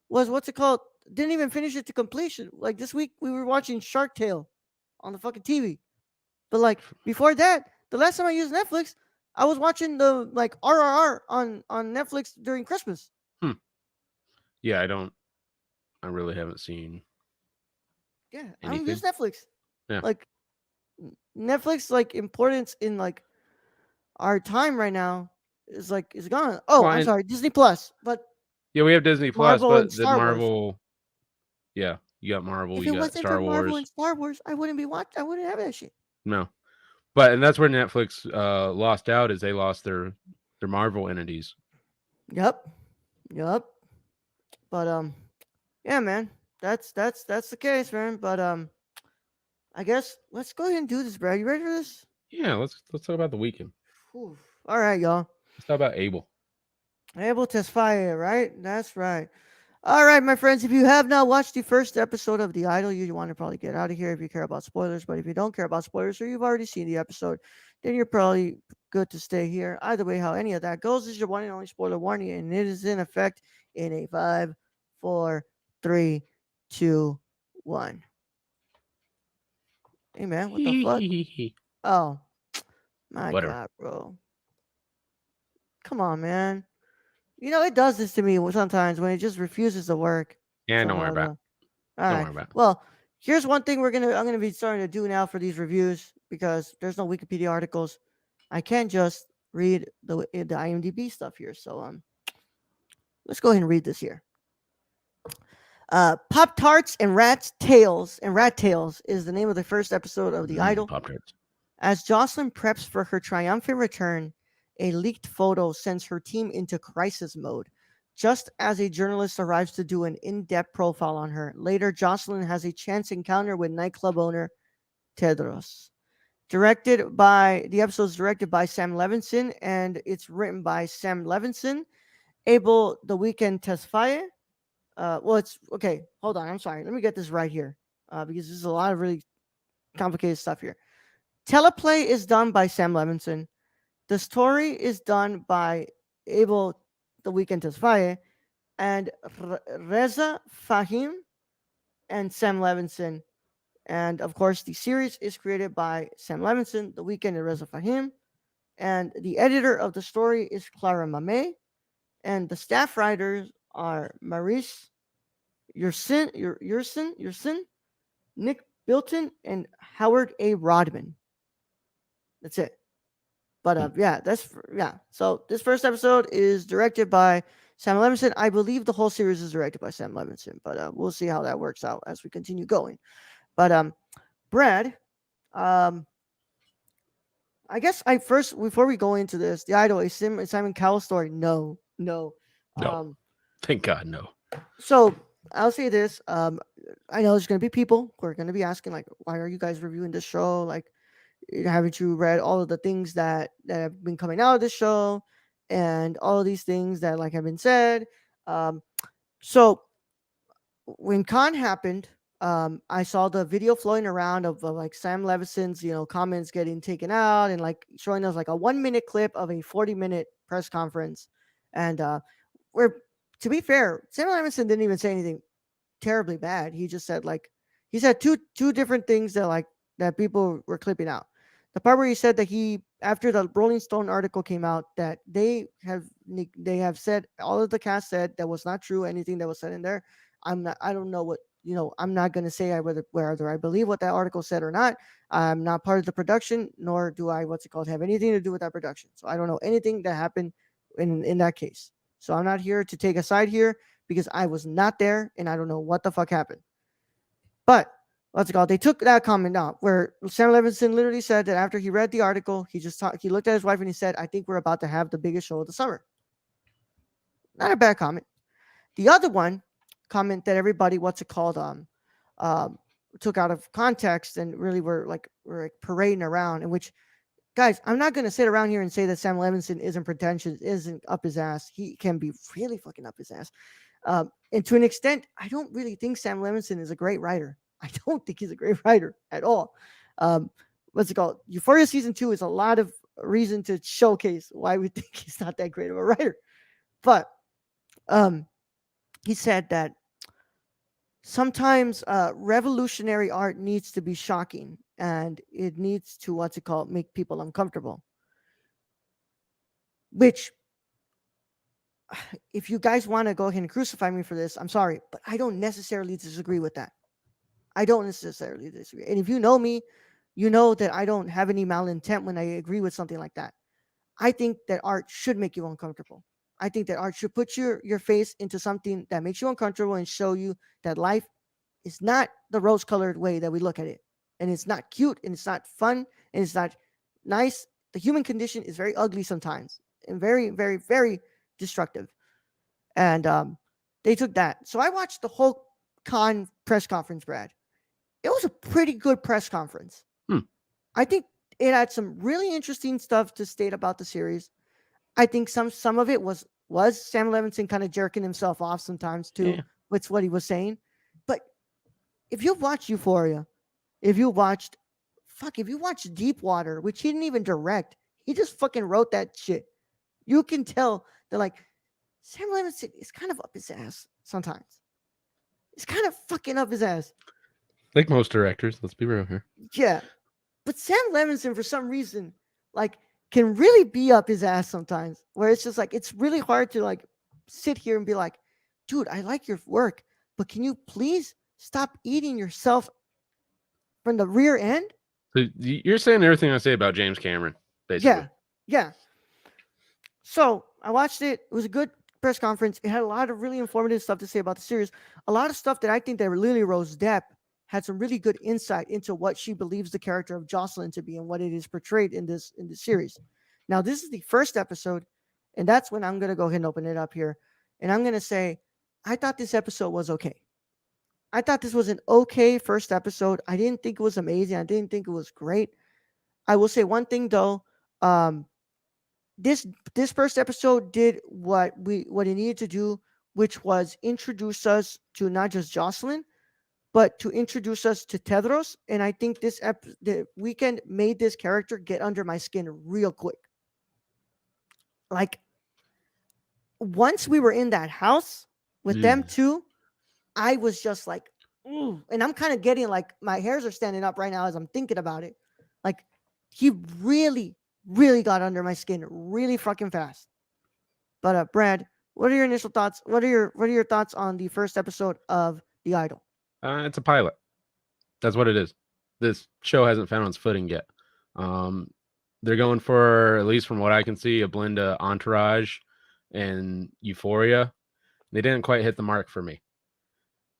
was what's it called? Didn't even finish it to completion. Like this week we were watching Shark Tale on the fucking TV. But like before that, the last time I used Netflix, I was watching the like RRR on Netflix during Christmas. Yeah, I really haven't seen Yeah, I don't anything. use Netflix. Yeah. Like Netflix, like importance in like our time right now is gone. Oh, Well, I'm and- sorry, Disney Plus. But Yeah, we have Disney Plus, Marvel and but the Star Wars. Marvel. Yeah, you got Marvel, If you it got wasn't Star for Marvel Wars. and Star Wars, I wouldn't have that shit. No, but and that's where Netflix lost out is they lost their Marvel entities. Yep. But yeah, man, that's the case, man. But I guess let's go ahead and do this, bro. You ready for this? Yeah, let's talk about the weekend. Whew. All right, y'all. Let's talk about Abel. Able to fire, right? That's right. All right, my friends. If you have not watched the first episode of The Idol, you want to probably get out of here if you care about spoilers. But if you don't care about spoilers or you've already seen the episode, then you're probably good to stay here. Either way, how any of that goes, this is your one and only spoiler warning, and it is in effect in a 5, 4, 3, 2, 1. Hey, man, what the fuck? Oh, my Whatever. God, bro. Come on, man. It does this to me sometimes when it just refuses to work. Yeah, don't somehow, worry about it. though. Don't All worry right. about it. Well, here's one thing I'm gonna be starting to do now for these reviews because there's no Wikipedia articles. I can't just read the IMDb stuff here. So let's go ahead and read this here. Pop Tarts and Rat Tails is the name of the first episode of The Idol. Pop-Tarts. As Jocelyn preps for her triumphant return, a leaked photo sends her team into crisis mode. Just as a journalist arrives to do an in-depth profile on her, later Jocelyn has a chance encounter with nightclub owner Tedros. The episode is directed by Sam Levinson and it's written by Sam Levinson, Abel The Weekend Tesfaye. It's okay. Hold on, I'm sorry. Let me get this right here because there's a lot of really complicated stuff here. Teleplay is done by Sam Levinson. The story is done by Abel The Weekend Tesfaye and Reza Fahim and Sam Levinson. And of course, the series is created by Sam Levinson, The Weekend, and Reza Fahim. And the editor of the story is Clara Mamey. And the staff writers are Maurice Yersin, Nick Bilton, and Howard A. Rodman. That's it. But So this first episode is directed by Sam Levinson. I believe the whole series is directed by Sam Levinson, but we'll see how that works out as we continue going. But Brad, I guess before we go into this, The Idol, a Simon Cowell story. No. Thank God, no. So I'll say this. I know there's gonna be people who are gonna be asking, like, why are you guys reviewing this show? Like, haven't you read all of the things that have been coming out of this show and all of these things that like have been said? So when Con happened, I saw the video flowing around of like Sam Levinson's, comments getting taken out and like showing us like a 1 minute clip of a 40-minute press conference. And where, to be fair, Sam Levinson didn't even say anything terribly bad. He just said like he said two different things that people were clipping out. The part where he said that he after the Rolling Stone article came out that they have said all of the cast said that was not true. Anything that was said in there, I don't know what I'm not going to say whether I believe what that article said or not. I'm not part of the production, nor do I have anything to do with that production. So I don't know anything that happened in that case. So I'm not here to take a side here because I was not there and I don't know what the fuck happened. But they took that comment out where Sam Levinson literally said that after he read the article, he looked at his wife and he said, "I think we're about to have the biggest show of the summer." Not a bad comment. The other comment that everybody took out of context and really were parading around, in which, guys, I'm not going to sit around here and say that Sam Levinson isn't pretentious, isn't up his ass. He can be really fucking up his ass. And to an extent, I don't really think Sam Levinson is a great writer. I don't think he's a great writer at all. Euphoria season 2 is a lot of reason to showcase why we think he's not that great of a writer. But he said that sometimes revolutionary art needs to be shocking and it needs to make people uncomfortable. Which, if you guys want to go ahead and crucify me for this, I'm sorry, but I don't necessarily disagree with that. I don't necessarily disagree. And if you know me, you know that I don't have any malintent when I agree with something like that. I think that art should make you uncomfortable. I think that art should put your face into something that makes you uncomfortable and show you that life is not the rose-colored way that we look at it. And it's not cute, and it's not fun, and it's not nice. The human condition is very ugly sometimes and very, very, very destructive. And they took that. So I watched the whole Con press conference, Brad. It was a pretty good press conference. I think it had some really interesting stuff to state about the series. I think some of it was Sam Levinson kind of jerking himself off sometimes too with what he was saying. But if you've watched Euphoria, if you watched Deepwater, which he didn't even direct, he just fucking wrote that shit. You can tell that like Sam Levinson is kind of up his ass sometimes. He's kind of fucking up his ass. Like most directors, let's be real here. Yeah. But Sam Levinson, for some reason, can really be up his ass sometimes, where it's just it's really hard to sit here and be like, dude, I like your work, but can you please stop eating yourself from the rear end? So you're saying everything I say about James Cameron, basically. Yeah. So I watched it. It was a good press conference. It had a lot of really informative stuff to say about the series. A lot of stuff that I think that Lily Rose Depp had some really good insight into what she believes the character of Jocelyn to be and what it is portrayed in this series. Now, this is the first episode, and that's when I'm going to go ahead and open it up here. And I'm going to say, I thought this episode was okay. I thought this was an okay first episode. I didn't think it was amazing. I didn't think it was great. I will say one thing though. This first episode did what it needed to do, which was introduce us to not just Jocelyn, but to introduce us to Tedros. And I think the weekend made this character get under my skin real quick. Like, once we were in that house with them two, I was just like, ooh. And I'm kind of getting my hairs are standing up right now as I'm thinking about it. Like, he really, really got under my skin really fucking fast. But Brad, what are your initial thoughts? What are your thoughts on the first episode of The Idol? It's a pilot. That's what it is. This show hasn't found its footing yet. They're going for, at least from what I can see, a blend of Entourage and Euphoria. They didn't quite hit the mark for me.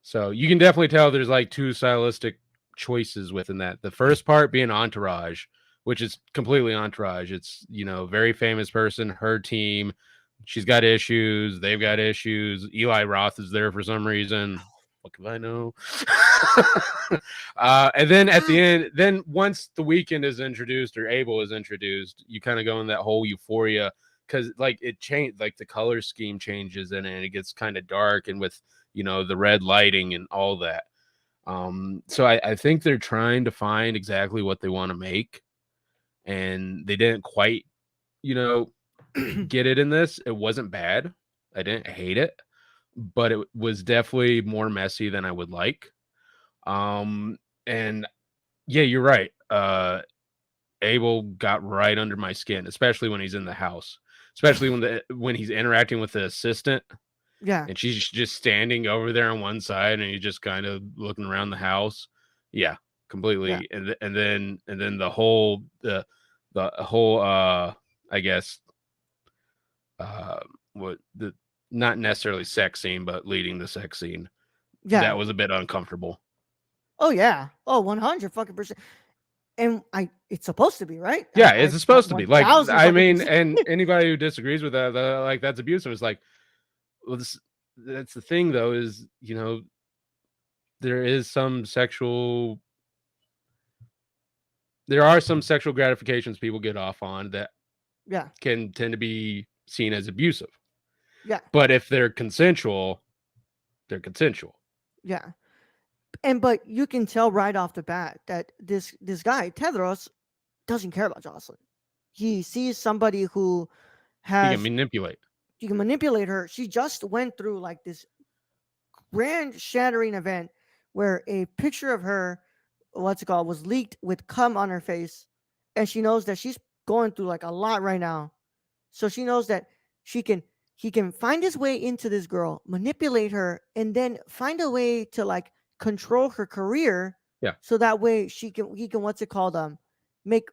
So you can definitely tell there's two stylistic choices within that. The first part being Entourage, which is completely Entourage. It's, very famous person, her team. She's got issues. They've got issues. Eli Roth is there for some reason. What can I know? And then at the end, once the weekend is introduced or Abel is introduced, you kind of go in that whole Euphoria because like it changed, like the color scheme changes and it gets kind of dark, and with the red lighting and all that. So I think they're trying to find exactly what they want to make, and they didn't quite you know get it in this. It wasn't bad. I didn't hate it, but it was definitely more messy than I would like. And yeah, you're right. Abel got right under my skin, especially when he's in the house, especially when he's interacting with the assistant Yeah. and she's just standing over there on one side and he's just kind of looking around the house. Yeah, completely. Yeah. And then the whole I guess what the not necessarily sex scene, but leading the sex scene. Yeah. That was a bit uncomfortable. Oh yeah. Oh, 100 fucking percent. And it's supposed to be, right? Yeah, it's supposed to be. Like, 1000 I fucking mean, percent. and anybody who disagrees with that, like that's abusive. It's like, well, that's the thing though, is there is some sexual there are some sexual gratifications people get off on that Yeah. can tend to be seen as abusive. Yeah. But if they're consensual, they're consensual. Yeah. But you can tell right off the bat that this guy Tedros doesn't care about Jocelyn. He sees somebody who He can has manipulate. you can manipulate her. She just went through like this grand shattering event where a picture of her, what's it called, was leaked with cum on her face, and she knows that she's going through like a lot right now. So she knows that he can find his way into this girl, manipulate her, and then find a way to like control her career. Yeah. So that way he can what's it called make,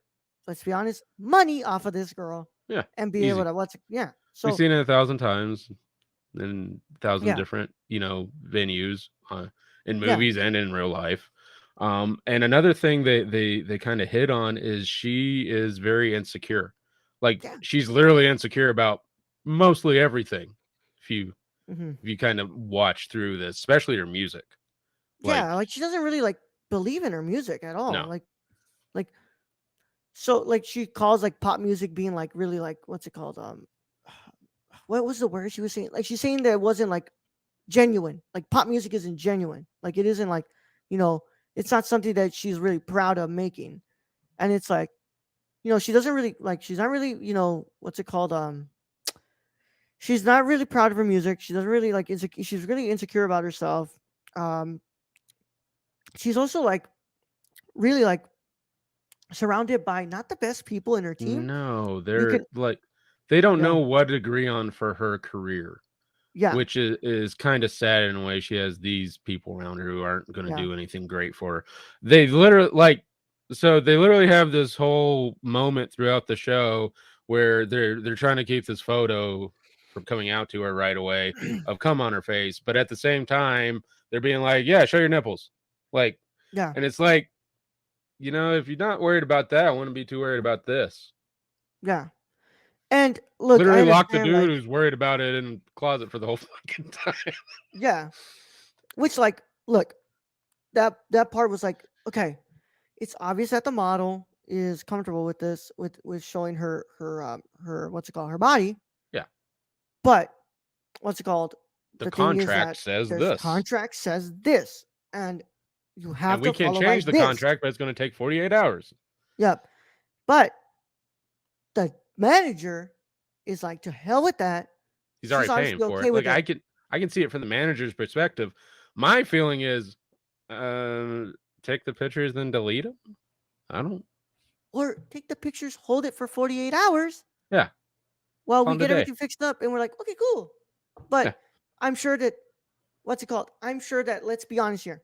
let's be honest, money off of this girl. Yeah. And be Easy. able to So We've seen it 1,000 times in 1,000 Yeah. different, venues in Yeah. movies and in real life. And another thing they kind of hit on is she is very insecure. Like Yeah. she's literally insecure about mostly everything. If you mhm. if you kind of watch through this, especially her music. Yeah, like she doesn't really like believe in her music at all. No. Like so like she calls like pop music being like really like what's it called? What was the word she was saying? Like she's saying that it wasn't like genuine. Like pop music isn't genuine. Like it isn't like, it's not something that she's really proud of making. And it's like, she doesn't really like she's not really, what's it called? She's not really proud of her music. She doesn't really like she's really insecure about herself. Um she's also like really like surrounded by not the best people in her team. No, You they're can like they don't Yeah. know what to agree on for her career. Yeah. Which is kind of sad in a way. She has these people around her who aren't going to Yeah. do anything great for her. They literally have this whole moment throughout the show where they're trying to keep this photo from coming out to her right away of cum on her face, but at the same time they're being like, "Yeah, show your nipples," like, Yeah. and it's like, if you're not worried about that, I wouldn't be too worried about this. Yeah. And look, I Literally lock the understand, dude like, who's worried about it in the closet for the whole fucking time. yeah. Which like look, that part was like, okay, it's obvious that the model is comfortable with this with showing her what's it called, her body. Yeah. But what's it called? The thing is contract that says there's this. contract says this, and you have And we to can follow change by the this. contract, but it's going to take 48 hours. Yep. But the manager is like, to hell with that. He's She's already obviously paying for okay it. with Like it. I can see it from the manager's perspective. My feeling is, take the pictures then delete them. I don't. Or take the pictures, hold it for 48 hours. Yeah. While we On the get day. everything fixed up, and we're like, okay, cool. But Yeah. I'm sure that what's it called? I'm sure that, let's be honest here.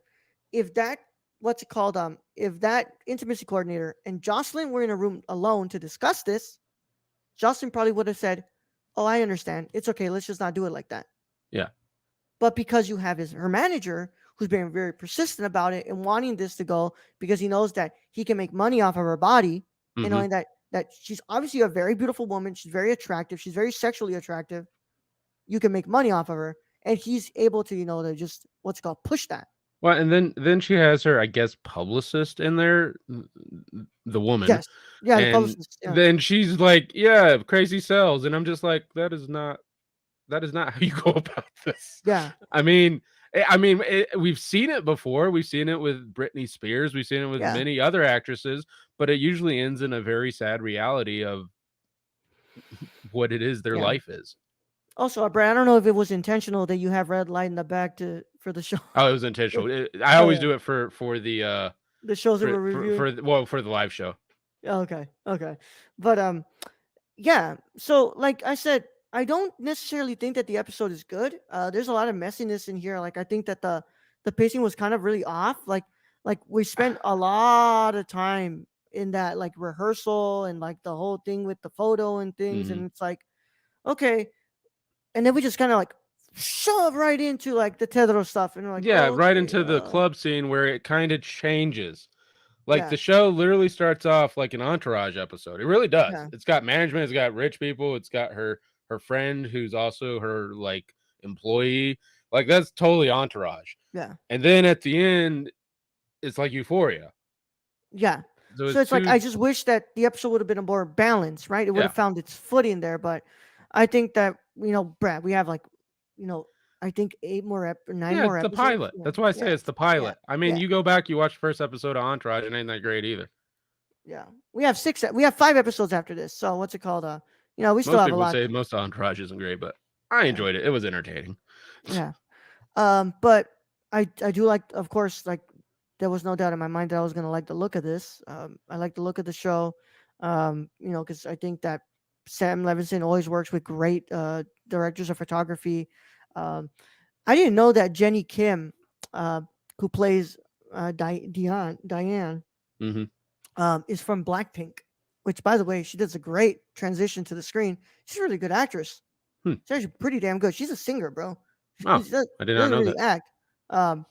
If that what's it called? If that intimacy coordinator and Jocelyn were in a room alone to discuss this, Jocelyn probably would have said, "Oh, I understand. It's okay. Let's just not do it like that." Yeah. But because you have her manager who's being very persistent about it and wanting this to go because he knows that he can make money off of her body, and Mhm. knowing that she's obviously a very beautiful woman, she's very attractive, she's very sexually attractive, you can make money off of her, and he's able to, to just what's it called, push that. Well, and then she has her, I guess, publicist in there, the woman, Yes. Yeah, the and publicist. Yeah. then she's like, "Yeah, crazy cells," and I'm just like, that is not how you go about this. Yeah. We've seen it before. We've seen it with Britney Spears. We've seen it with Yeah. many other actresses, but it usually ends in a very sad reality of what it is their Yeah. life is. Also, Brad, I don't know if it was intentional that you have red light in the back for the show. Oh, it was intentional. I Oh, always yeah. do it for The shows that we're reviewing. for the live show. Okay. Okay. But yeah. So like I said, I don't necessarily think that the episode is good. There's a lot of messiness in here. Like I think that the pacing was kind of really off. Like we spent a lot of time in that like rehearsal and like the whole thing with the photo and things, Mhm. and it's like okay, and then we just kind of like shove right into like the Tedro stuff, and we're like, Yeah, oh, right okay, into the club scene where it kind of changes. Like yeah, the show literally starts off like an Entourage episode. It really does. yeah, It's got management, it's got rich people, it's got her friend who's also her like employee. Like that's totally Entourage. yeah, And then at the end, it's like Euphoria. yeah. So So it's it's like I two. just wish that the episode would have been a more balanced, right? It would Yeah, have found its footing there, but I think that Brad, we have like, I think 9 yeah, more it's the episodes. pilot. Yeah, That's why I say yeah, it's the yeah, pilot. I mean, yeah, you go back, you watch the first episode of Entourage, it ain't that great either. yeah. We have we have 5 episodes after this. So what's it called? We still Most have a people lot. say most Entourage isn't great, but I Yeah, enjoyed it. It was entertaining. yeah. But I do like, of course, like there was no doubt in my mind that I was gonna like the look of this. I like the look of the show. Because I think that Sam Levinson always works with great directors of photography. Um, I didn't know that Jenny Kim, uh, who plays Diane, Hmm. is from Blackpink. Which, by the way, she does a great transition to the screen. She's a really good actress. Hmm. She's actually pretty damn good. She's a singer, bro. Oh, She I did not doesn't know really that. act. Um,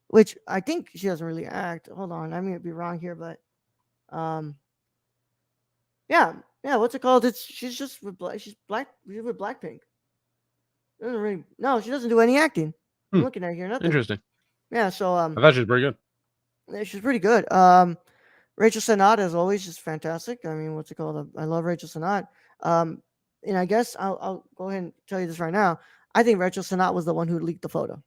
which I think she doesn't really act. Hold on, I may be wrong here, but um, yeah, yeah. What's it called? She's just with She's with Blackpink. Doesn't really. No, she doesn't do any acting. I'm Hmm. looking at here, nothing. Interesting. Yeah, so I thought she was pretty good. yeah, she's pretty good. Rachel Sennott, as always, is fantastic. I mean, what's it called? I love Rachel Sennott. Um, and I guess I'll go ahead and tell you this right now. I think Rachel Sennott was the one who leaked the photo.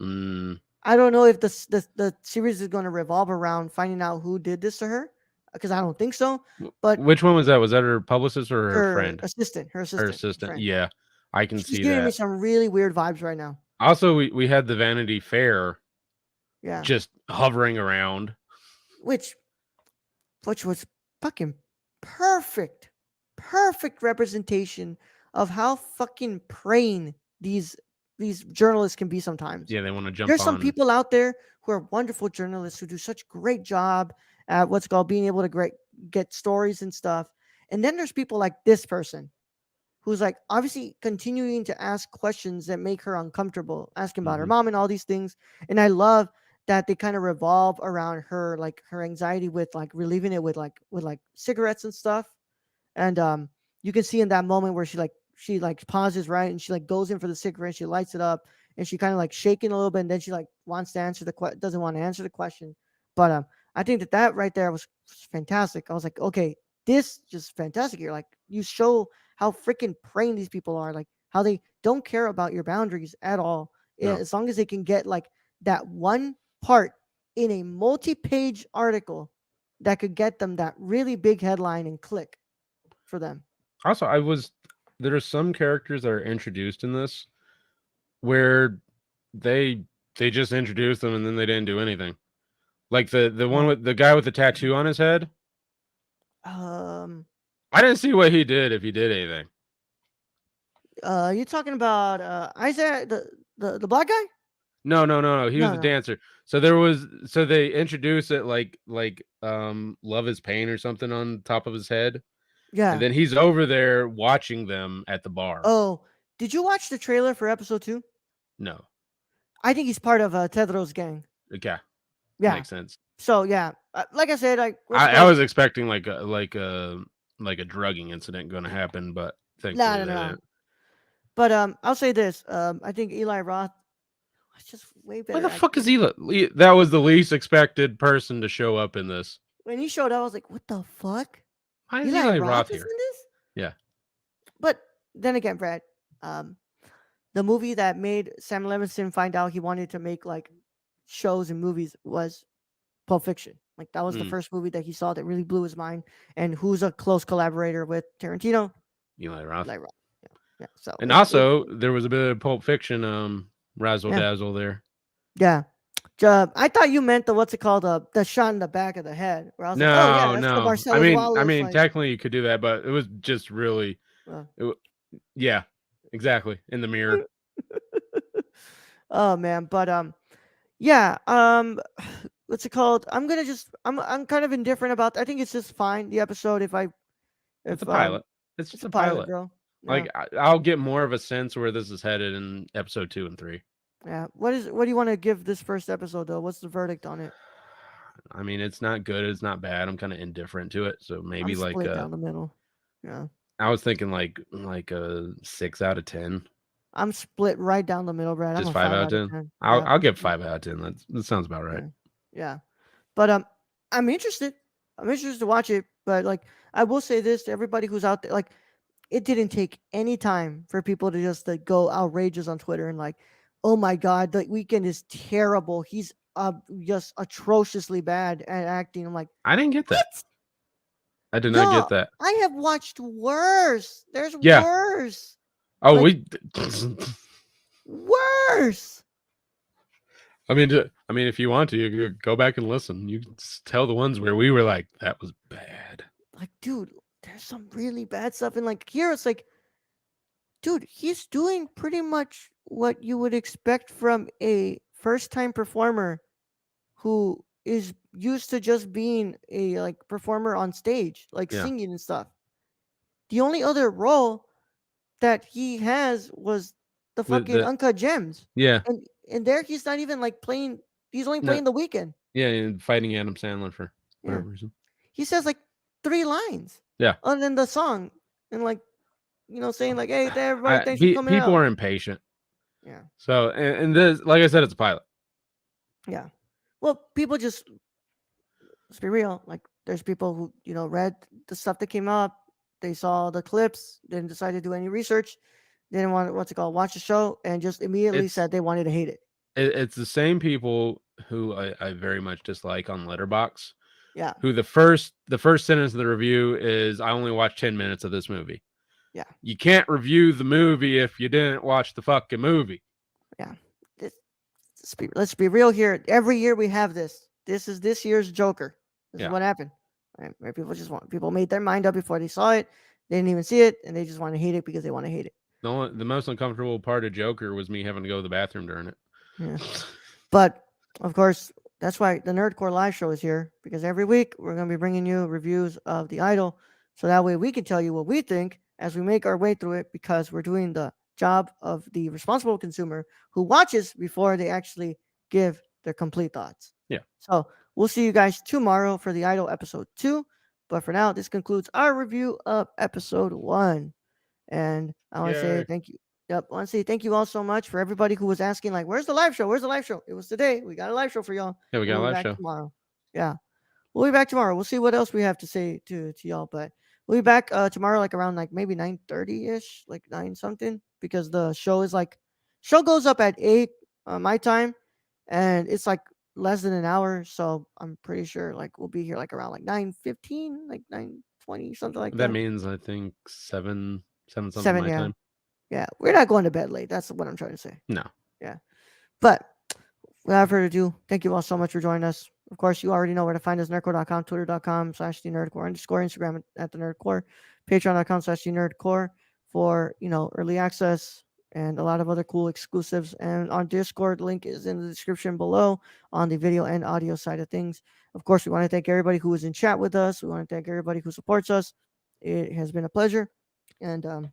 Mm. I don't know if the series is going to revolve around finding out who did this to her, because I don't think so. But Which one was that? Was that her publicist or her friend? her Her assistant, assistant. friend. Yeah, I can She's see giving me that. some really weird vibes right now. Also, we had the Vanity Fair Yeah, just hovering around. which was fucking perfect, perfect representation of how fucking praying these journalists can be sometimes. Yeah, they want to jump There's some on. people out there who are wonderful journalists who do such great job at what's called being able to get stories and stuff. And then there's people like this person who's like obviously continuing to ask questions that make her uncomfortable, asking about her Mhm. mom and all these things. And I love that they kind of revolve around her, like her anxiety with like relieving it with like cigarettes and stuff. And you can see in that moment where she like pauses, right, and she like goes in for the cigarette, she lights it up, and she kind of like shaking a little bit, and then she like wants to answer doesn't want to answer the question. But I think that right there was fantastic. I was like, okay, this just fantastic. You're like, you show how freaking praying these people are, like how they don't care about your boundaries at all. No. As long as they can get like that one part in a multi-page article that could get them that really big headline and click for them. Also, there are some characters that are introduced in this where they just introduced them and then they didn't do anything. Like the one with the guy with the tattoo on his head. Um, I didn't see what he did if he did anything. you're talking about Isaac, the black guy? No. He was No, a no. dancer. So they introduce it like Love is Pain or something on top of his head. Yeah. And then he's over there watching them at the bar. Oh, did you watch the trailer for episode 2? No. I think he's part of Tedro's gang. Okay. Yeah. Makes sense. So yeah, like I said, I was expecting like a drugging incident going to happen, but thankfully no. they didn't. But I'll say this: I think Eli Roth It's just way Why better. the fuck acting. is he? That was the least expected person to show up in this. When he showed up, I was like, what the fuck? Why is Eli Eli Roth Roth is here? in this? Yeah. But then again, Brad, the movie that made Sam Levinson find out he wanted to make like shows and movies was Pulp Fiction. Like that was the Mm. first movie that he saw that really blew his mind. And who's a close collaborator with Tarantino? Eli Roth. Eli Roth. Yeah. So And also, there was a bit of Pulp Fiction razzle Yeah. dazzle there. yeah. I thought you meant the what's it called the shot in the back of the head. Where I was like, oh yeah, that's the No. Marcellus Wallace. I mean, like, technically you could do that, but it was just really, yeah, exactly in the mirror. oh man, but yeah, what's it called? I'm kind of indifferent about. I think it's just fine. The episode, if It's a pilot. It's just a pilot, bro. Yeah. Like I'll get more of a sense where this is headed in episode 2 and 3. Yeah. What do you want to give this first episode though? What's the verdict on it? I mean, it's not good. It's not bad. I'm kind of indifferent to it. So maybe I'm like split down the middle. Yeah. I was thinking like a 6 out of 10. I'm split right down the middle, Brad. Just I'm a 5 out of 10. I'll give 5 out of 10. That sounds about right. Yeah. But I'm interested. I'm interested to watch it. But like I will say this to everybody who's out there, like it didn't take any time for people to just like go outrageous on Twitter and like, oh my god, the Weeknd is terrible. He's just atrociously bad at acting. I'm like, I didn't get that. what? I did not get that. I have watched worse. There's Yeah. worse. Oh, like, worse. I mean, if you want to, you could go back and listen. You can tell the ones where we were like, that was bad. Like, dude, there's some really bad stuff. And like here, it's like, dude, he's doing pretty much what you would expect from a first-time performer who is used to just being a like performer on stage, like singing and stuff. The only other role that he has was the fucking Uncut Gems. Yeah. And there he's not even like playing. He's only playing the Weeknd. Yeah, and fighting Adam Sandler for whatever reason. He says like 3 lines. Yeah. Other than the song, and like, saying like, "Hey, there, everybody, thanks for coming out." People are impatient. Yeah. So, and this, like I said, it's a pilot. Yeah. Well, people just, let's be real. Like, there's people who read the stuff that came up. They saw the clips, didn't decide to do any research, didn't want watch the show, and just immediately said they wanted to hate it. It's the same people who I very much dislike on Letterboxd. Yeah. Who the first sentence of the review is, "I only watched 10 minutes of this movie." Yeah. You can't review the movie if you didn't watch the fucking movie. Yeah. Let's be real here. Every year we have this. This is this year's Joker. This is what happened. Right? Where people made their mind up before they saw it. They didn't even see it, and they just want to hate it because they want to hate it. The most uncomfortable part of Joker was me having to go to the bathroom during it. Yeah. But of course, that's why the Nerdcore live show is here, because every week we're going to be bringing you reviews of The Idol, so that way we can tell you what we think as we make our way through it, because we're doing the job of the responsible consumer who watches before they actually give their complete thoughts. Yeah. So we'll see you guys tomorrow for The Idol episode 2. But for now, this concludes our review of episode 1. And I want to say thank you. Yep. I want to say thank you all so much for everybody who was asking, like, where's the live show? Where's the live show? It was today. We got a live show for y'all. Yeah, we got a live show tomorrow. Yeah. We'll be back tomorrow. We'll see what else we have to say to y'all. But we'll be back tomorrow, like around like maybe 9:30-ish, like 9 something, because the show goes up at 8 my time, and it's like less than an hour. So I'm pretty sure like we'll be here like around like 9:15, like 9:20, something like that. That means I think 7 something my time. Yeah, we're not going to bed late. That's what I'm trying to say. No. Yeah. But without further ado, thank you all so much for joining us. Of course, you already know where to find us: nerdcore.com, twitter.com/thenerdcore_, Instagram at the Nerdcore, patreon.com/thenerdcore for early access and a lot of other cool exclusives. And on Discord, link is in the description below on the video and audio side of things. Of course, we want to thank everybody who was in chat with us. We want to thank everybody who supports us. It has been a pleasure. And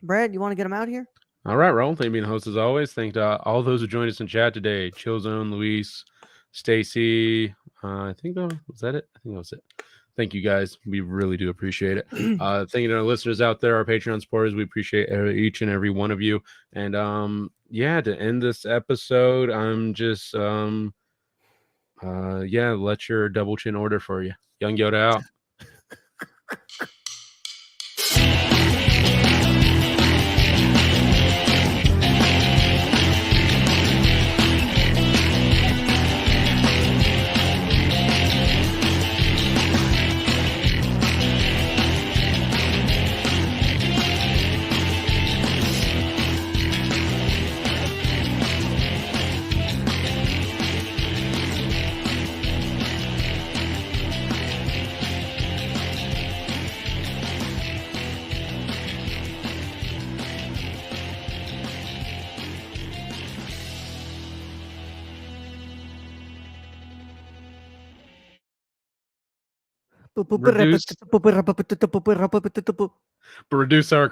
Brad, you want to get them out here? All right, Raul. Thank you, being the host as always. Thank to all those who joined us in chat today: Chillzone, Luis, Stacy. I think that was it. Thank you guys. We really do appreciate it. Thank you to our listeners out there, our Patreon supporters. We appreciate each and every one of you. And yeah, to end this episode, I'm just let your double chin order for you. Young Yoda out. Reduce our